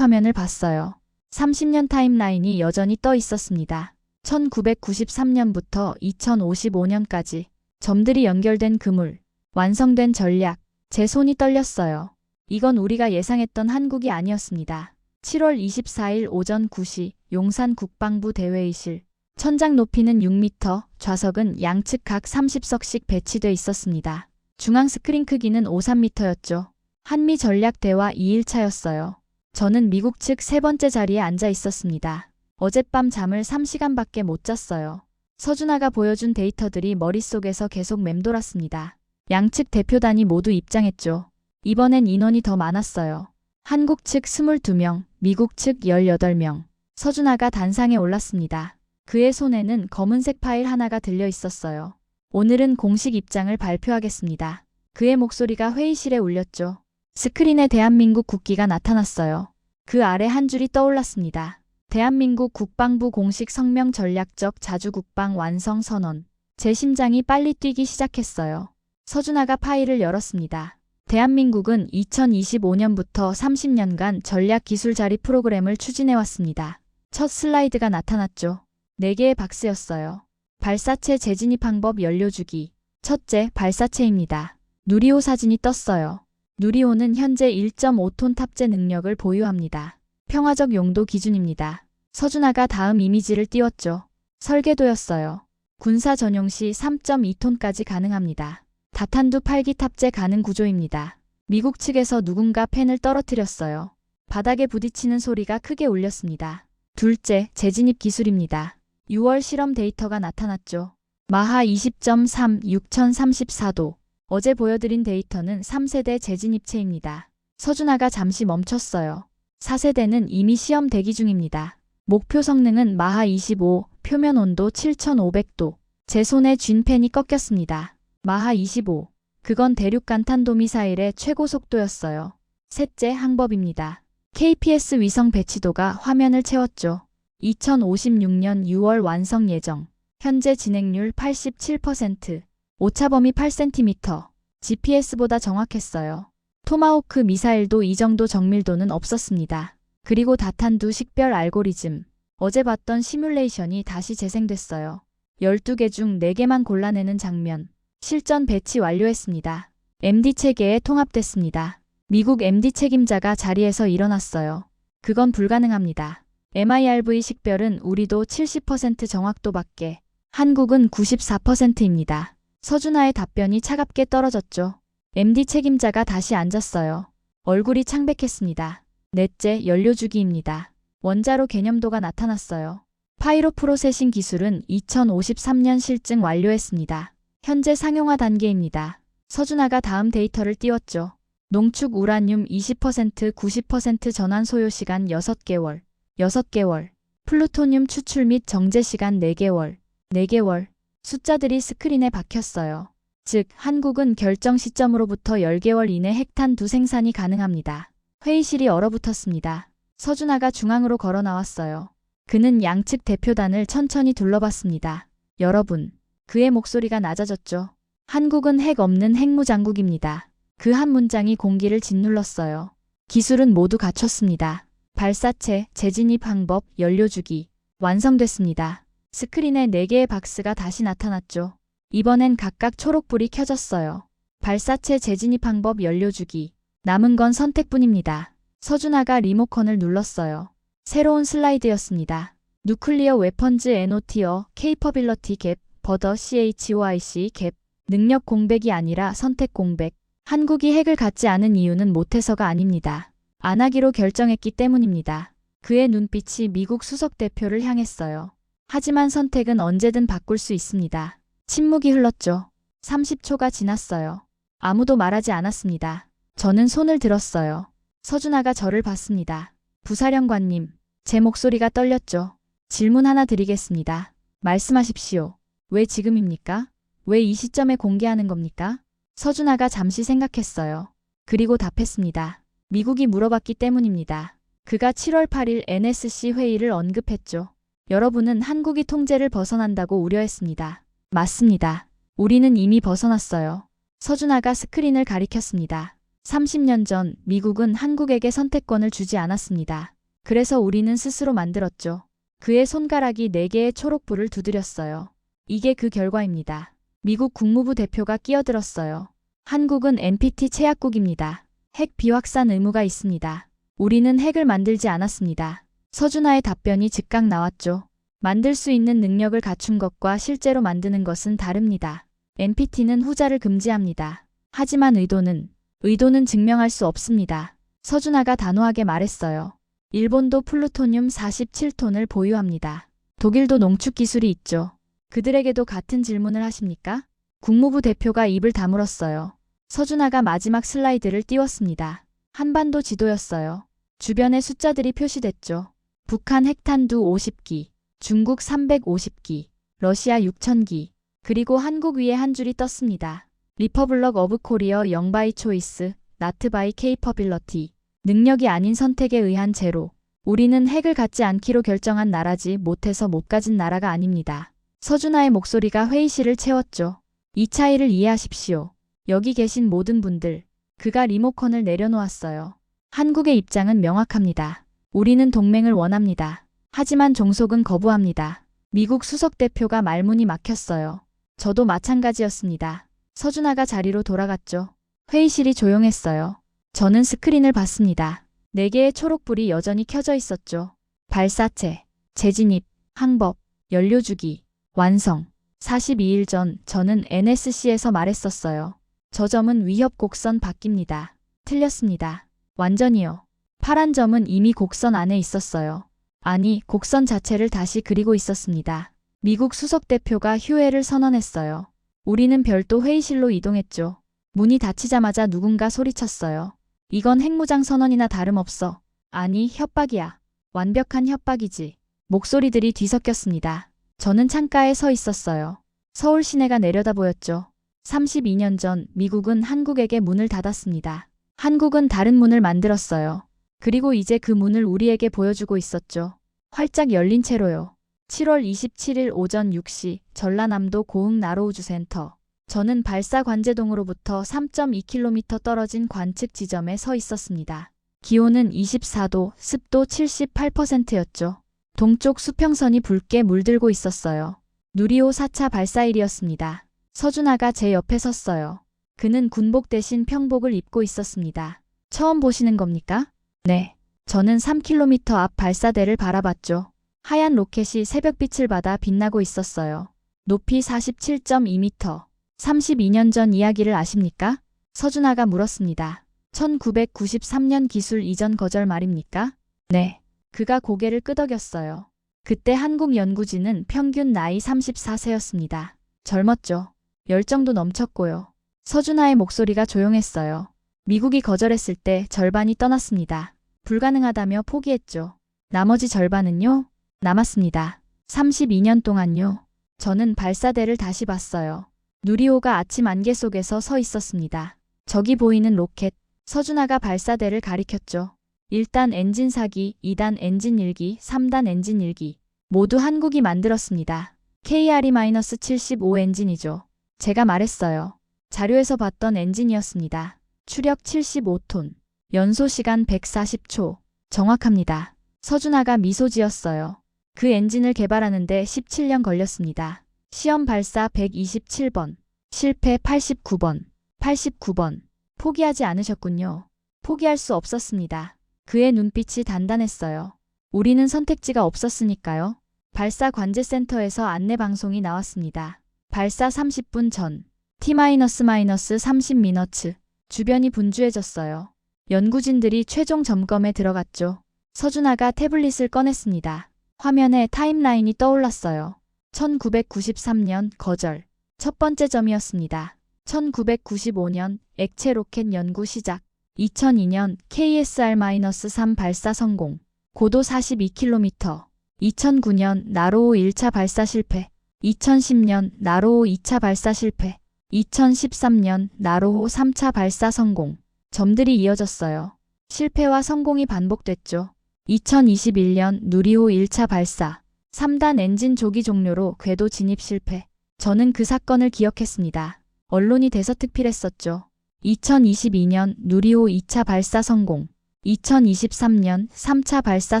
화면을 봤어요. 30년 타임라인이 여전히 떠 있었습니다. 1993년부터 2055년까지 점들이 연결된 그물, 완성된 전략, 제 손이 떨렸어요. 이건 우리가 예상했던 한국이 아니었습니다. 7월 24일 오전 9시 용산 국방부 대회의실. 천장 높이는 6m, 좌석은 양측 각 30석씩 배치돼 있었습니다. 중앙 스크린 크기는 53m였죠. 한미 전략 대화 2일차였어요. 저는 미국 측 세 번째 자리에 앉아 있었습니다. 어젯밤 잠을 3시간밖에 못 잤어요. 서준하가 보여준 데이터들이 머릿속에서 계속 맴돌았습니다. 양측 대표단이 모두 입장했죠. 이번엔 인원이 더 많았어요. 한국 측 22명, 미국 측 18명. 서준하가 단상에 올랐습니다. 그의 손에는 검은색 파일 하나가 들려 있었어요. 오늘은 공식 입장을 발표하겠습니다. 그의 목소리가 회의실에 울렸죠. 스크린에 대한민국 국기가 나타났어요. 그 아래 한 줄이 떠올랐습니다. 대한민국 국방부 공식 성명 전략적 자주국방 완성 선언. 제 심장이 빨리 뛰기 시작했어요. 서준하가 파일을 열었습니다. 대한민국은 2025년부터 30년간 전략기술 자립 프로그램을 추진해왔습니다. 첫 슬라이드가 나타났죠. 4개의 박스였어요. 발사체 재진입 방법 연료주기. 첫째, 발사체입니다. 누리호 사진이 떴어요. 누리호는 현재 1.5톤 탑재 능력을 보유합니다. 평화적 용도 기준입니다. 서준하가 다음 이미지를 띄웠죠. 설계도였어요. 군사 전용 시 3.2톤까지 가능합니다. 다탄두 8기 탑재 가능 구조입니다. 미국 측에서 누군가 펜을 떨어뜨렸어요. 바닥에 부딪히는 소리가 크게 울렸습니다. 둘째, 재진입 기술입니다. 6월 실험 데이터가 나타났죠. 마하 20.3, 6034도. 어제 보여드린 데이터는 3세대 재진입체입니다. 서준하가 잠시 멈췄어요. 4세대는 이미 시험 대기 중입니다. 목표 성능은 마하 25, 표면 온도 7500도. 제 손에 쥔 펜이 꺾였습니다. 마하 25. 그건 대륙간 탄도미사일의 최고 속도였어요. 셋째, 항법입니다. KPS 위성 배치도가 화면을 채웠죠. 2056년 6월 완성 예정. 현재 진행률 87%. 오차 범위 8cm. GPS보다 정확했어요. 토마호크 미사일도 이 정도 정밀도는 없었습니다. 그리고 다탄두 식별 알고리즘. 어제 봤던 시뮬레이션이 다시 재생됐어요. 12개 중 4개만 골라내는 장면. 실전 배치 완료했습니다. MD 체계에 통합됐습니다. 미국 MD 책임자가 자리에서 일어났어요. 그건 불가능합니다. MIRV 식별은 우리도 70% 정확도밖에. 한국은 94%입니다. 서준하의 답변이 차갑게 떨어졌죠. MD 책임자가 다시 앉았어요. 얼굴이 창백했습니다. 넷째, 연료주기입니다. 원자로 개념도가 나타났어요. 파이로 프로세싱 기술은 2053년 실증 완료했습니다. 현재 상용화 단계입니다. 서준하가 다음 데이터를 띄웠죠. 농축 우라늄 20%, 90% 전환 소요 시간 6개월. 6개월. 플루토늄 추출 및 정제 시간 4개월. 4개월. 숫자들이 스크린에 박혔어요. 즉, 한국은 결정 시점으로부터 10개월 이내 핵탄 두 생산이 가능합니다. 회의실이 얼어붙었습니다. 서준하가 중앙으로 걸어 나왔어요. 그는 양측 대표단을 천천히 둘러봤습니다. 여러분, 그의 목소리가 낮아졌죠. 한국은 핵 없는 핵무장국입니다. 그 한 문장이 공기를 짓눌렀어요. 기술은 모두 갖췄습니다. 발사체, 재진입 방법, 연료주기. 완성됐습니다. 스크린에 4개의 박스가 다시 나타났죠. 이번엔 각각 초록불이 켜졌어요. 발사체 재진입 방법, 연료주기. 남은 건 선택뿐입니다. 서준하가 리모컨을 눌렀어요. 새로운 슬라이드였습니다. 누클리어 웨펀즈 NOT어 케이퍼빌러티 갭, 버더 CHOIC 갭. 능력 공백이 아니라 선택 공백. 한국이 핵을 갖지 않은 이유는 못해서가 아닙니다. 안 하기로 결정했기 때문입니다. 그의 눈빛이 미국 수석 대표를 향했어요. 하지만 선택은 언제든 바꿀 수 있습니다. 침묵이 흘렀죠. 30초가 지났어요. 아무도 말하지 않았습니다. 저는 손을 들었어요. 서준하가 저를 봤습니다. 부사령관님, 제 목소리가 떨렸죠. 질문 하나 드리겠습니다. 말씀하십시오. 왜 지금입니까? 왜 이 시점에 공개하는 겁니까? 서준하가 잠시 생각했어요. 그리고 답했습니다. 미국이 물어봤기 때문입니다. 그가 7월 8일 NSC 회의를 언급했죠. 여러분은 한국이 통제를 벗어난다고 우려했습니다. 맞습니다. 우리는 이미 벗어났어요. 서준하가 스크린을 가리켰습니다. 30년 전 미국은 한국에게 선택권을 주지 않았습니다. 그래서 우리는 스스로 만들었죠. 그의 손가락이 4개의 초록불을 두드렸어요. 이게 그 결과입니다. 미국 국무부 대표가 끼어들었어요. 한국은 NPT 채약국입니다. 핵 비확산 의무가 있습니다. 우리는 핵을 만들지 않았습니다. 서준하의 답변이 즉각 나왔죠. 만들 수 있는 능력을 갖춘 것과 실제로 만드는 것은 다릅니다. NPT는 후자를 금지합니다. 하지만 의도는 증명할 수 없습니다. 서준하가 단호하게 말했어요. 일본도 플루토늄 47톤을 보유합니다. 독일도 농축 기술이 있죠. 그들에게도 같은 질문을 하십니까? 국무부 대표가 입을 다물었어요. 서준하가 마지막 슬라이드를 띄웠습니다. 한반도 지도였어요. 주변에 숫자들이 표시됐죠. 북한 핵탄두 50기, 중국 350기, 러시아 6,000기, 그리고 한국 위에 한 줄이 떴습니다. 리퍼블럭 오브 코리어 영바이 초이스, 나트 바이 케이퍼빌러티. 능력이 아닌 선택에 의한 제로. 우리는 핵을 갖지 않기로 결정한 나라지 못해서 못 가진 나라가 아닙니다. 서준하의 목소리가 회의실을 채웠죠. 이 차이를 이해하십시오. 여기 계신 모든 분들. 그가 리모컨을 내려놓았어요. 한국의 입장은 명확합니다. 우리는 동맹을 원합니다. 하지만 종속은 거부합니다. 미국 수석 대표가 말문이 막혔어요. 저도 마찬가지였습니다. 서준하가 자리로 돌아갔죠. 회의실이 조용했어요. 저는 스크린을 봤습니다. 4개의 초록불이 여전히 켜져 있었죠. 발사체, 재진입, 항법, 연료주기, 완성. 42일 전 저는 NSC에서 말했었어요. 저 점은 위협 곡선 밖입니다. 틀렸습니다. 완전히요. 파란 점은 이미 곡선 안에 있었어요. 아니, 곡선 자체를 다시 그리고 있었습니다. 미국 수석 대표가 휴회를 선언했어요. 우리는 별도 회의실로 이동했죠. 문이 닫히자마자 누군가 소리쳤어요. 이건 핵무장 선언이나 다름없어. 아니, 협박이야. 완벽한 협박이지. 목소리들이 뒤섞였습니다. 저는 창가에 서 있었어요. 서울 시내가 내려다 보였죠. 32년 전 미국은 한국에게 문을 닫았습니다. 한국은 다른 문을 만들었어요. 그리고 이제 그 문을 우리에게 보여주고 있었죠. 활짝 열린 채로요. 7월 27일 오전 6시 전라남도 고흥 나로우주센터. 저는 발사 관제동으로부터 3.2km 떨어진 관측 지점에 서 있었습니다. 기온은 24도, 습도 78%였죠. 동쪽 수평선이 붉게 물들고 있었어요. 누리호 4차 발사일이었습니다. 서준하가 제 옆에 섰어요. 그는 군복 대신 평복을 입고 있었습니다. 처음 보시는 겁니까? 네. 저는 3km 앞 발사대를 바라봤죠. 하얀 로켓이 새벽빛을 받아 빛나고 있었어요. 높이 47.2m. 32년 전 이야기를 아십니까? 서준하가 물었습니다. 1993년 기술 이전 거절 말입니까? 네. 그가 고개를 끄덕였어요. 그때 한국 연구진은 평균 나이 34세였습니다. 젊었죠. 열정도 넘쳤고요. 서준하의 목소리가 조용했어요. 미국이 거절했을 때 절반이 떠났습니다. 불가능하다며 포기했죠. 나머지 절반은요? 남았습니다. 32년 동안요. 저는 발사대를 다시 봤어요. 누리호가 아침 안개 속에서 서 있었습니다. 저기 보이는 로켓, 서준하가 발사대를 가리켰죠. 1단 엔진 4기, 2단 엔진 1기, 3단 엔진 1기. 모두 한국이 만들었습니다. KRE-75 엔진이죠. 제가 말했어요. 자료에서 봤던 엔진이었습니다. 추력 75톤. 연소 시간 140초. 정확합니다. 서준하가 미소 지었어요. 그 엔진을 개발하는데 17년 걸렸습니다. 시험 발사 127번. 실패 89번. 89번. 포기하지 않으셨군요. 포기할 수 없었습니다. 그의 눈빛이 단단했어요. 우리는 선택지가 없었으니까요. 발사 관제센터에서 안내 방송이 나왔습니다. 발사 30분 전. T-30미너츠. 주변이 분주해졌어요. 연구진들이 최종 점검에 들어갔죠. 서준하가 태블릿을 꺼냈습니다. 화면에 타임라인이 떠올랐어요. 1993년 거절. 첫 번째 점이었습니다. 1995년 액체 로켓 연구 시작. 2002년 KSR-3 발사 성공. 고도 42km. 2009년 나로호 1차 발사 실패. 2010년 나로호 2차 발사 실패. 2013년 나로호 3차 발사 성공. 점들이 이어졌어요. 실패와 성공이 반복됐죠. 2021년 누리호 1차 발사. 3단 엔진 조기 종료로 궤도 진입 실패. 저는 그 사건을 기억했습니다. 언론이 대서특필했었죠. 2022년 누리호 2차 발사 성공. 2023년 3차 발사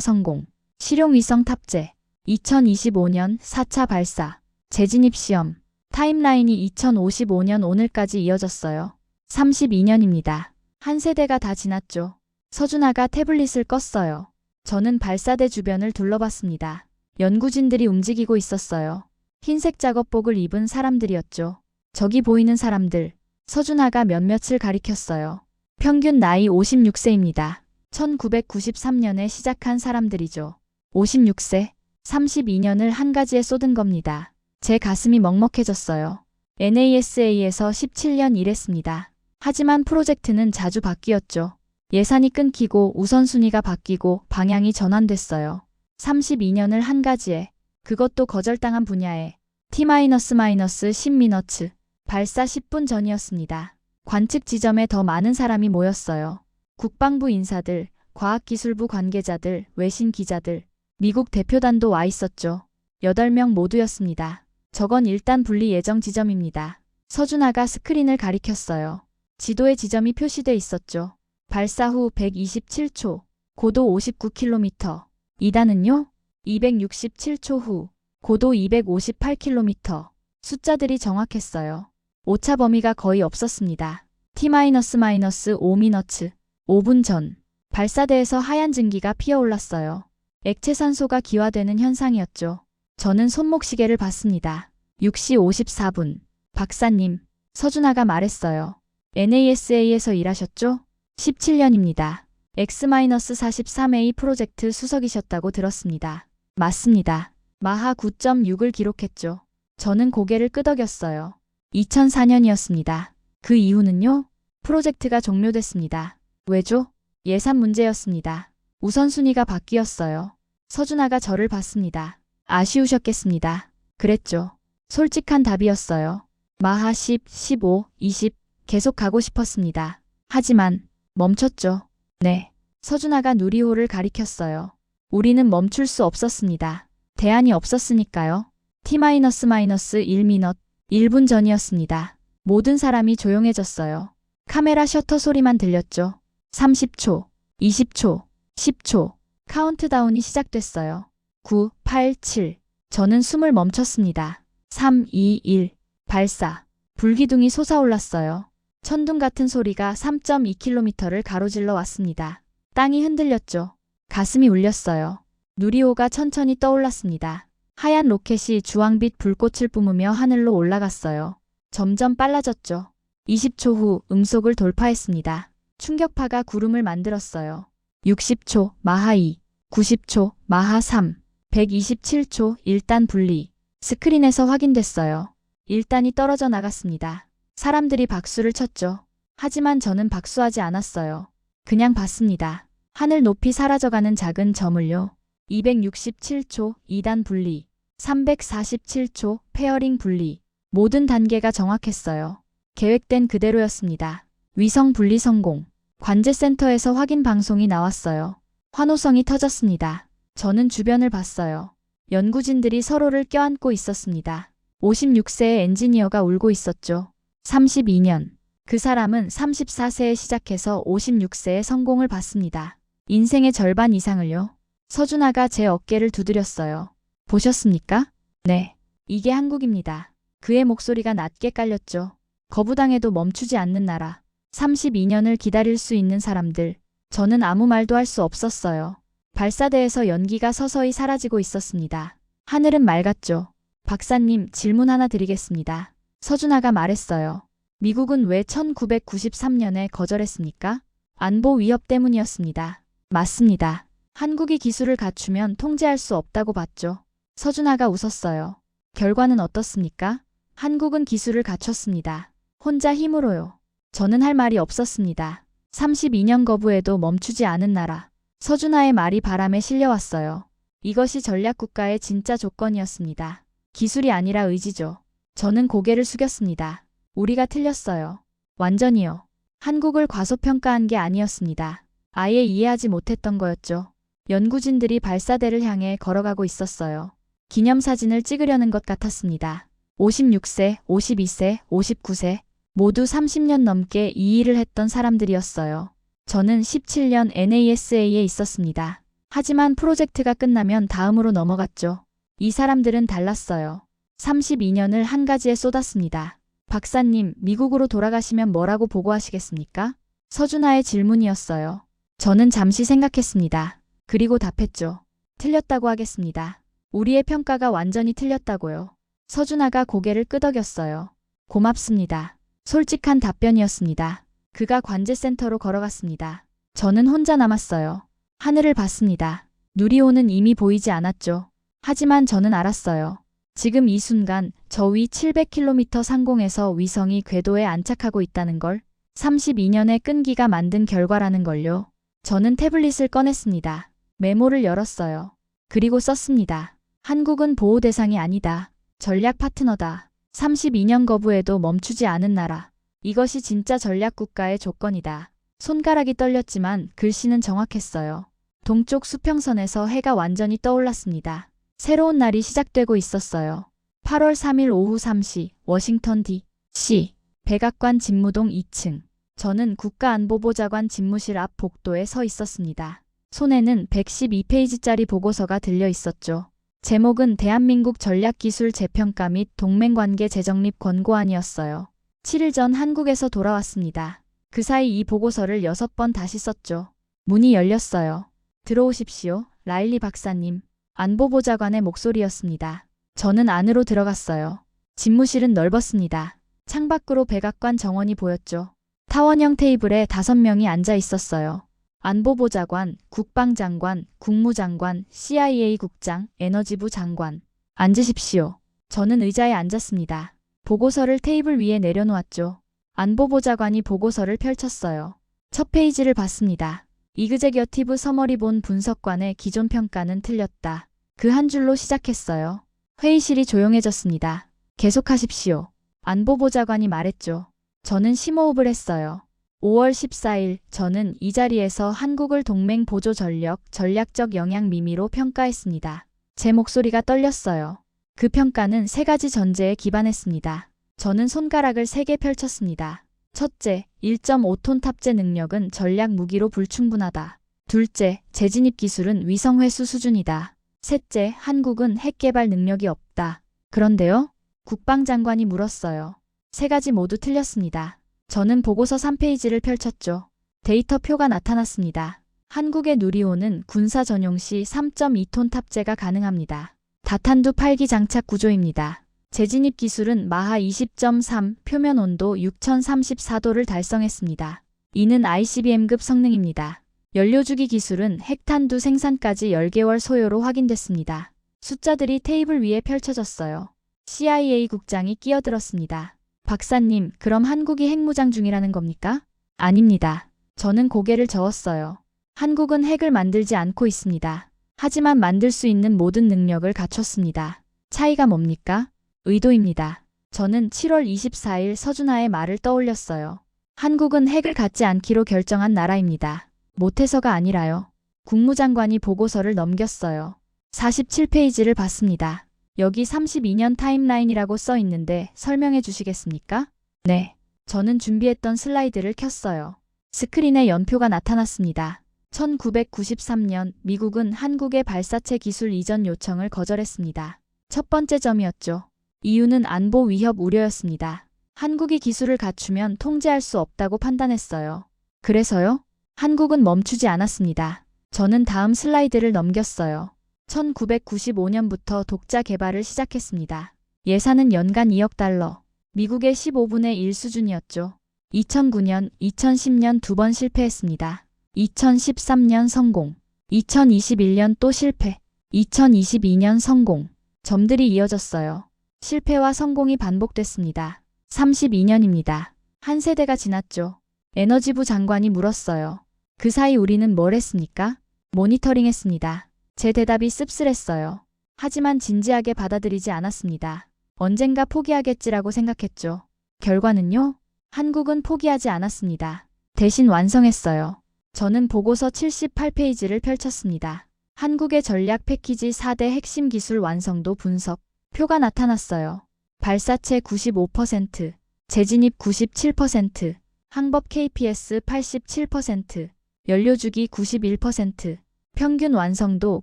성공. 실용위성 탑재. 2025년 4차 발사. 재진입 시험. 타임라인이 2055년 오늘까지 이어졌어요. 32년입니다. 한 세대가 다 지났죠. 서준하가 태블릿을 껐어요. 저는 발사대 주변을 둘러봤습니다. 연구진들이 움직이고 있었어요. 흰색 작업복을 입은 사람들이었죠. 저기 보이는 사람들. 서준하가 몇몇을 가리켰어요. 평균 나이 56세입니다. 1993년에 시작한 사람들이죠. 56세, 32년을 한 가지에 쏟은 겁니다. 제 가슴이 먹먹해졌어요. NASA에서 17년 일했습니다. 하지만 프로젝트는 자주 바뀌었죠. 예산이 끊기고 우선순위가 바뀌고 방향이 전환됐어요. 32년을 한 가지에, 그것도 거절당한 분야에. T-10미너츠. 발사 10분 전이었습니다. 관측 지점에 더 많은 사람이 모였어요. 국방부 인사들, 과학기술부 관계자들, 외신 기자들, 미국 대표단도 와 있었죠. 8명 모두였습니다. 저건 일단 분리 예정 지점입니다. 서준하가 스크린을 가리켰어요. 지도에 지점이 표시돼 있었죠. 발사 후 127초, 고도 59km. 2단은요? 267초 후, 고도 258km. 숫자들이 정확했어요. 오차 범위가 거의 없었습니다. T-5미너츠. 5분 전. 발사대에서 하얀 증기가 피어올랐어요. 액체산소가 기화되는 현상이었죠. 저는 손목시계를 봤습니다. 6시 54분. 박사님, 서준하가 말했어요. NASA에서 일하셨죠? 17년입니다. X-43A 프로젝트 수석이셨다고 들었습니다. 맞습니다. 마하 9.6을 기록했죠. 저는 고개를 끄덕였어요. 2004년이었습니다. 그 이후는요? 프로젝트가 종료됐습니다. 왜죠? 예산 문제였습니다. 우선순위가 바뀌었어요. 서준하가 저를 봤습니다. 아쉬우셨겠습니다. 그랬죠. 솔직한 답이었어요. 마하 10, 15, 20 계속 가고 싶었습니다. 하지만 멈췄죠. 네. 서준하가 누리호를 가리켰어요. 우리는 멈출 수 없었습니다. 대안이 없었으니까요. T-1미넛 1분 전이었습니다. 모든 사람이 조용해졌어요. 카메라 셔터 소리만 들렸죠. 30초, 20초, 10초. 카운트다운이 시작됐어요. 9, 8, 7. 저는 숨을 멈췄습니다. 3, 2, 1. 발사. 불기둥이 솟아올랐어요. 천둥 같은 소리가 3.2km를 가로질러 왔습니다. 땅이 흔들렸죠. 가슴이 울렸어요. 누리호가 천천히 떠올랐습니다. 하얀 로켓이 주황빛 불꽃을 뿜으며 하늘로 올라갔어요. 점점 빨라졌죠. 20초 후 음속을 돌파했습니다. 충격파가 구름을 만들었어요. 60초, 마하 2, 90초, 마하 3, 127초, 1단 분리. 스크린에서 확인됐어요. 1단이 떨어져 나갔습니다. 사람들이 박수를 쳤죠. 하지만 저는 박수하지 않았어요. 그냥 봤습니다. 하늘 높이 사라져가는 작은 점을요. 267초, 2단 분리. 347초, 페어링 분리. 모든 단계가 정확했어요. 계획된 그대로였습니다. 위성 분리 성공. 관제센터에서 확인 방송이 나왔어요. 환호성이 터졌습니다. 저는 주변을 봤어요. 연구진들이 서로를 껴안고 있었습니다. 56세의 엔지니어가 울고 있었죠. 32년. 그 사람은 34세에 시작해서 56세에 성공을 봤습니다. 인생의 절반 이상을요. 서준아가 제 어깨를 두드렸어요. 보셨습니까? 네. 이게 한국입니다. 그의 목소리가 낮게 깔렸죠. 거부당해도 멈추지 않는 나라. 32년을 기다릴 수 있는 사람들. 저는 아무 말도 할 수 없었어요. 발사대에서 연기가 서서히 사라지고 있었습니다. 하늘은 맑았죠. 박사님, 질문 하나 드리겠습니다. 서준아가 말했어요. 미국은 왜 1993년에 거절했습니까? 안보 위협 때문이었습니다. 맞습니다. 한국이 기술을 갖추면 통제할 수 없다고 봤죠. 서준아가 웃었어요. 결과는 어떻습니까? 한국은 기술을 갖췄습니다. 혼자 힘으로요. 저는 할 말이 없었습니다. 32년 거부에도 멈추지 않은 나라. 서준아의 말이 바람에 실려왔어요. 이것이 전략국가의 진짜 조건이었습니다. 기술이 아니라 의지죠. 저는 고개를 숙였습니다. 우리가 틀렸어요. 완전히요. 한국을 과소평가한 게 아니었습니다. 아예 이해하지 못했던 거였죠. 연구진들이 발사대를 향해 걸어가고 있었어요. 기념사진을 찍으려는 것 같았습니다. 56세, 52세, 59세, 모두 30년 넘게 이 일을 했던 사람들이었어요. 저는 17년 NASA에 있었습니다. 하지만 프로젝트가 끝나면 다음으로 넘어갔죠. 이 사람들은 달랐어요. 32년을 한 가지에 쏟았습니다. 박사님, 미국으로 돌아가시면 뭐라고 보고하시겠습니까? 서준아의 질문이었어요. 저는 잠시 생각했습니다. 그리고 답했죠. 틀렸다고 하겠습니다. 우리의 평가가 완전히 틀렸다고요. 서준아가 고개를 끄덕였어요. 고맙습니다. 솔직한 답변이었습니다. 그가 관제센터로 걸어갔습니다. 저는 혼자 남았어요. 하늘을 봤습니다. 누리호는 이미 보이지 않았죠. 하지만 저는 알았어요. 지금 이 순간 저 위 700km 상공에서 위성이 궤도에 안착하고 있다는 걸, 32년의 끈기가 만든 결과라는 걸요. 저는 태블릿을 꺼냈습니다. 메모를 열었어요. 그리고 썼습니다. 한국은 보호 대상이 아니다. 전략 파트너다. 32년 거부에도 멈추지 않은 나라. 이것이 진짜 전략 국가의 조건이다. 손가락이 떨렸지만 글씨는 정확했어요. 동쪽 수평선에서 해가 완전히 떠올랐습니다. 새로운 날이 시작되고 있었어요. 8월 3일 오후 3시, 워싱턴 D.C. 백악관 집무동 2층. 저는 국가안보보좌관 집무실 앞 복도에 서 있었습니다. 손에는 112페이지짜리 보고서가 들려 있었죠. 제목은 대한민국 전략기술 재평가 및 동맹관계 재정립 권고안이었어요. 7일 전 한국에서 돌아왔습니다. 그 사이 이 보고서를 6번 다시 썼죠. 문이 열렸어요. 들어오십시오, 라일리 박사님. 안보보좌관의 목소리였습니다. 저는 안으로 들어갔어요. 집무실은 넓었습니다. 창밖으로 백악관 정원이 보였죠. 타원형 테이블에 5명이 앉아 있었어요. 안보보좌관, 국방장관, 국무장관, CIA 국장, 에너지부 장관. 앉으십시오. 저는 의자에 앉았습니다. 보고서를 테이블 위에 내려놓았죠. 안보보좌관이 보고서를 펼쳤어요. 첫 페이지를 봤습니다. 이그제겨티브 서머리 본 분석관의 기존 평가는 틀렸다. 그 한 줄로 시작했어요. 회의실이 조용해졌습니다. 계속하십시오. 안보보좌관이 말했죠. 저는 심호흡을 했어요. 5월 14일 저는 이 자리에서 한국을 동맹 보조 전력, 전략적 영향 미미로 평가했습니다. 제 목소리가 떨렸어요. 그 평가는 3가지 전제에 기반했습니다. 저는 손가락을 3개 펼쳤습니다. 첫째, 1.5톤 탑재 능력은 전략 무기로 불충분하다. 둘째, 재진입 기술은 위성 회수 수준이다. 셋째, 한국은 핵 개발 능력이 없다. 그런데요? 국방장관이 물었어요. 3가지 모두 틀렸습니다. 저는 보고서 3페이지를 펼쳤죠. 데이터표가 나타났습니다. 한국의 누리호는 군사 전용 시 3.2톤 탑재가 가능합니다. 다탄두 8기 장착 구조입니다. 재진입 기술은 마하 20.3, 표면 온도 6034도를 달성했습니다. 이는 ICBM급 성능입니다. 연료주기 기술은 핵탄두 생산까지 10개월 소요로 확인됐습니다. 숫자들이 테이블 위에 펼쳐졌어요. CIA 국장이 끼어들었습니다. 박사님, 그럼 한국이 핵무장 중이라는 겁니까? 아닙니다. 저는 고개를 저었어요. 한국은 핵을 만들지 않고 있습니다. 하지만 만들 수 있는 모든 능력을 갖췄습니다. 차이가 뭡니까? 의도입니다. 저는 7월 24일 서준하의 말을 떠올렸어요. 한국은 핵을 갖지 않기로 결정한 나라입니다. 못해서가 아니라요. 국무장관이 보고서를 넘겼어요. 47페이지를 봤습니다. 여기 32년 타임라인이라고 써 있는데 설명해 주시겠습니까? 네. 저는 준비했던 슬라이드를 켰어요. 스크린에 연표가 나타났습니다. 1993년 미국은 한국의 발사체 기술 이전 요청을 거절했습니다. 첫 번째 점이었죠. 이유는 안보 위협 우려였습니다. 한국이 기술을 갖추면 통제할 수 없다고 판단했어요. 그래서요? 한국은 멈추지 않았습니다. 저는 다음 슬라이드를 넘겼어요. 1995년부터 독자 개발을 시작했습니다. 예산은 연간 2억 달러, 미국의 15분의 1 수준이었죠. 2009년, 2010년 두 번 실패했습니다. 2013년 성공, 2021년 또 실패, 2022년 성공. 점들이 이어졌어요. 실패와 성공이 반복됐습니다. 32년입니다. 한 세대가 지났죠. 에너지부 장관이 물었어요. 그 사이 우리는 뭘 했습니까? 모니터링했습니다. 제 대답이 씁쓸했어요. 하지만 진지하게 받아들이지 않았습니다. 언젠가 포기하겠지라고 생각했죠. 결과는요? 한국은 포기하지 않았습니다. 대신 완성했어요. 저는 보고서 78페이지를 펼쳤습니다. 한국의 전략 패키지 4대 핵심 기술 완성도 분석 표가 나타났어요. 발사체 95%, 재진입 97%, 항법 KPS 87%, 연료주기 91%, 평균 완성도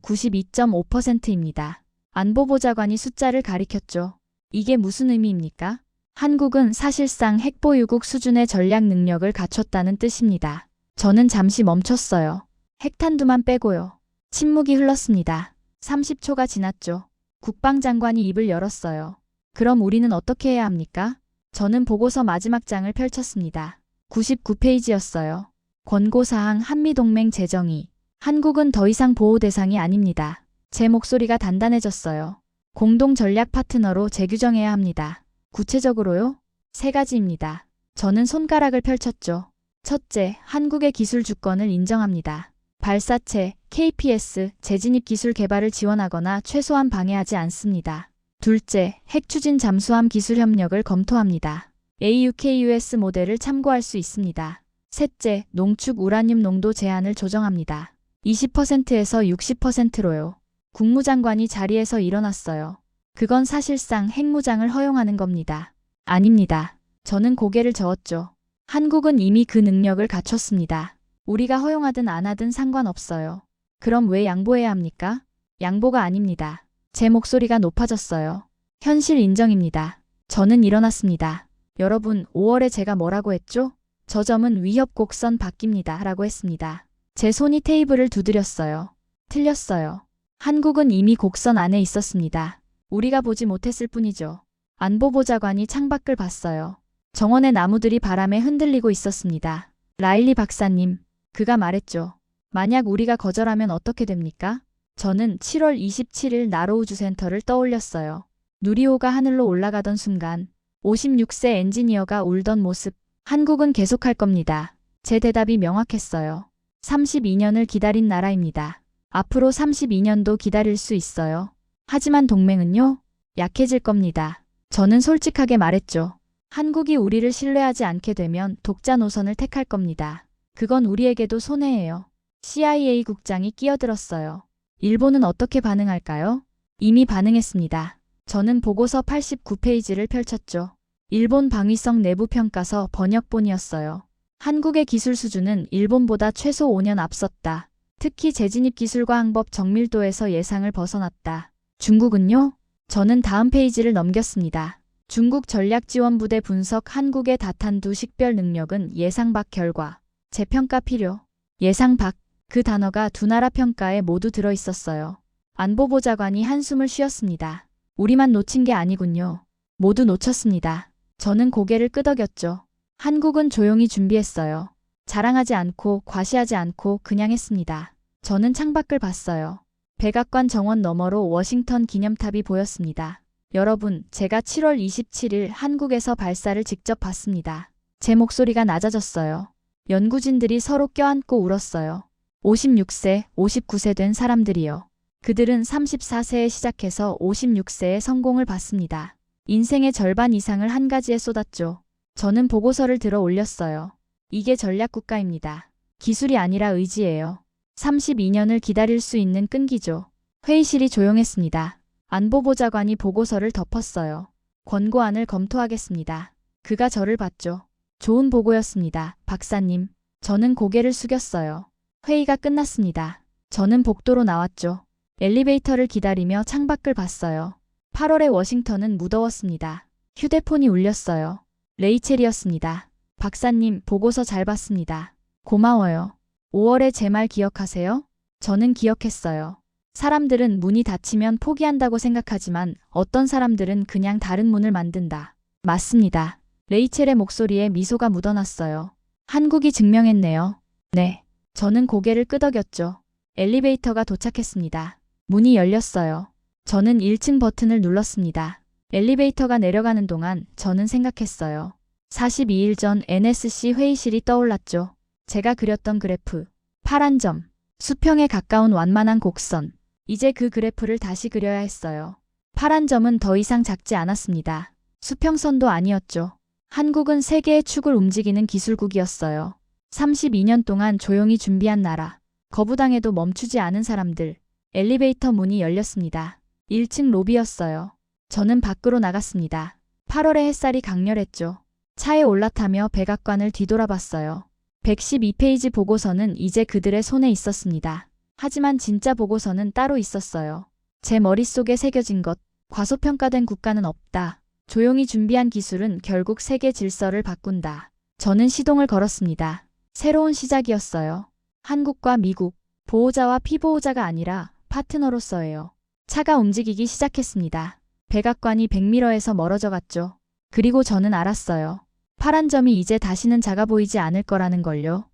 92.5%입니다. 안보보좌관이 숫자를 가리켰죠. 이게 무슨 의미입니까? 한국은 사실상 핵보유국 수준의 전략 능력을 갖췄다는 뜻입니다. 저는 잠시 멈췄어요. 핵탄두만 빼고요. 침묵이 흘렀습니다. 30초가 지났죠. 국방장관이 입을 열었어요. 그럼 우리는 어떻게 해야 합니까? 저는 보고서 마지막 장을 펼쳤습니다. 99페이지였어요. 권고사항 한미동맹 재정의. 한국은 더 이상 보호 대상이 아닙니다. 제 목소리가 단단해졌어요. 공동 전략 파트너로 재규정해야 합니다. 구체적으로요? 3가지입니다. 저는 손가락을 펼쳤죠. 첫째, 한국의 기술 주권을 인정합니다. 발사체, KPS, 재진입 기술 개발을 지원하거나 최소한 방해하지 않습니다. 둘째, 핵추진 잠수함 기술 협력을 검토합니다. AUKUS 모델을 참고할 수 있습니다. 셋째, 농축 우라늄 농도 제한을 조정합니다. 20%에서 60%로요. 국무장관이 자리에서 일어났어요. 그건 사실상 핵무장을 허용하는 겁니다. 아닙니다. 저는 고개를 저었죠. 한국은 이미 그 능력을 갖췄습니다. 우리가 허용하든 안 하든 상관없어요. 그럼 왜 양보해야 합니까? 양보가 아닙니다. 제 목소리가 높아졌어요. 현실 인정입니다. 저는 일어났습니다. 여러분, 5월에 제가 뭐라고 했죠? 저 점은 위협 곡선 바뀝니다. 라고 했습니다. 제 손이 테이블을 두드렸어요. 틀렸어요. 한국은 이미 곡선 안에 있었습니다. 우리가 보지 못했을 뿐이죠. 안보보좌관이 창밖을 봤어요. 정원의 나무들이 바람에 흔들리고 있었습니다. 라일리 박사님, 그가 말했죠. 만약 우리가 거절하면 어떻게 됩니까? 저는 7월 27일 나로우주센터를 떠올렸어요. 누리호가 하늘로 올라가던 순간 56세 엔지니어가 울던 모습. 한국은 계속할 겁니다. 제 대답이 명확했어요. 32년을 기다린 나라입니다. 앞으로 32년도 기다릴 수 있어요. 하지만 동맹은요? 약해질 겁니다. 저는 솔직하게 말했죠. 한국이 우리를 신뢰하지 않게 되면 독자 노선을 택할 겁니다. 그건 우리에게도 손해예요. CIA 국장이 끼어들었어요. 일본은 어떻게 반응할까요? 이미 반응했습니다. 저는 보고서 89페이지를 펼쳤죠. 일본 방위성 내부평가서 번역본이었어요. 한국의 기술 수준은 일본보다 최소 5년 앞섰다. 특히 재진입 기술과 항법 정밀도에서 예상을 벗어났다. 중국은요? 저는 다음 페이지를 넘겼습니다. 중국 전략지원부대 분석 한국의 다탄두 식별 능력은 예상 밖 결과. 재평가 필요. 예상 밖. 그 단어가 두 나라 평가에 모두 들어있었어요. 안보보좌관이 한숨을 쉬었습니다. 우리만 놓친 게 아니군요. 모두 놓쳤습니다. 저는 고개를 끄덕였죠. 한국은 조용히 준비했어요. 자랑하지 않고 과시하지 않고 그냥 했습니다. 저는 창밖을 봤어요. 백악관 정원 너머로 워싱턴 기념탑이 보였습니다. 여러분, 제가 7월 27일 한국에서 발사를 직접 봤습니다. 제 목소리가 낮아졌어요. 연구진들이 서로 껴안고 울었어요. 56세, 59세 된 사람들이요. 그들은 34세에 시작해서 56세에 성공을 봤습니다. 인생의 절반 이상을 한 가지에 쏟았죠. 저는 보고서를 들어 올렸어요. 이게 전략국가입니다. 기술이 아니라 의지예요. 32년을 기다릴 수 있는 끈기죠. 회의실이 조용했습니다. 안보보좌관이 보고서를 덮었어요. 권고안을 검토하겠습니다. 그가 저를 봤죠. 좋은 보고였습니다. 박사님. 저는 고개를 숙였어요. 회의가 끝났습니다. 저는 복도로 나왔죠. 엘리베이터를 기다리며 창밖을 봤어요. 8월의 워싱턴은 무더웠습니다. 휴대폰이 울렸어요. 레이첼이었습니다. 박사님, 보고서 잘 봤습니다. 고마워요. 5월에 제 말 기억하세요? 저는 기억했어요. 사람들은 문이 닫히면 포기한다고 생각하지만 어떤 사람들은 그냥 다른 문을 만든다. 맞습니다. 레이첼의 목소리에 미소가 묻어났어요. 한국이 증명했네요. 네. 저는 고개를 끄덕였죠. 엘리베이터가 도착했습니다. 문이 열렸어요. 저는 1층 버튼을 눌렀습니다. 엘리베이터가 내려가는 동안 저는 생각했어요. 42일 전 NSC 회의실이 떠올랐죠. 제가 그렸던 그래프. 파란 점. 수평에 가까운 완만한 곡선. 이제 그 그래프를 다시 그려야 했어요. 파란 점은 더 이상 작지 않았습니다. 수평선도 아니었죠. 한국은 세계의 축을 움직이는 기술국이었어요. 32년 동안 조용히 준비한 나라. 거부당해도 멈추지 않은 사람들. 엘리베이터 문이 열렸습니다. 1층 로비였어요. 저는 밖으로 나갔습니다. 8월의 햇살이 강렬했죠. 차에 올라타며 백악관을 뒤돌아봤어요. 112페이지 보고서는 이제 그들의 손에 있었습니다. 하지만 진짜 보고서는 따로 있었어요. 제 머릿속에 새겨진 것. 과소평가된 국가는 없다. 조용히 준비한 기술은 결국 세계 질서를 바꾼다. 저는 시동을 걸었습니다. 새로운 시작이었어요. 한국과 미국, 보호자와 피보호자가 아니라 파트너로서예요. 차가 움직이기 시작했습니다. 백악관이 백미러에서 멀어져 갔죠. 그리고 저는 알았어요. 파란 점이 이제 다시는 작아 보이지 않을 거라는 걸요.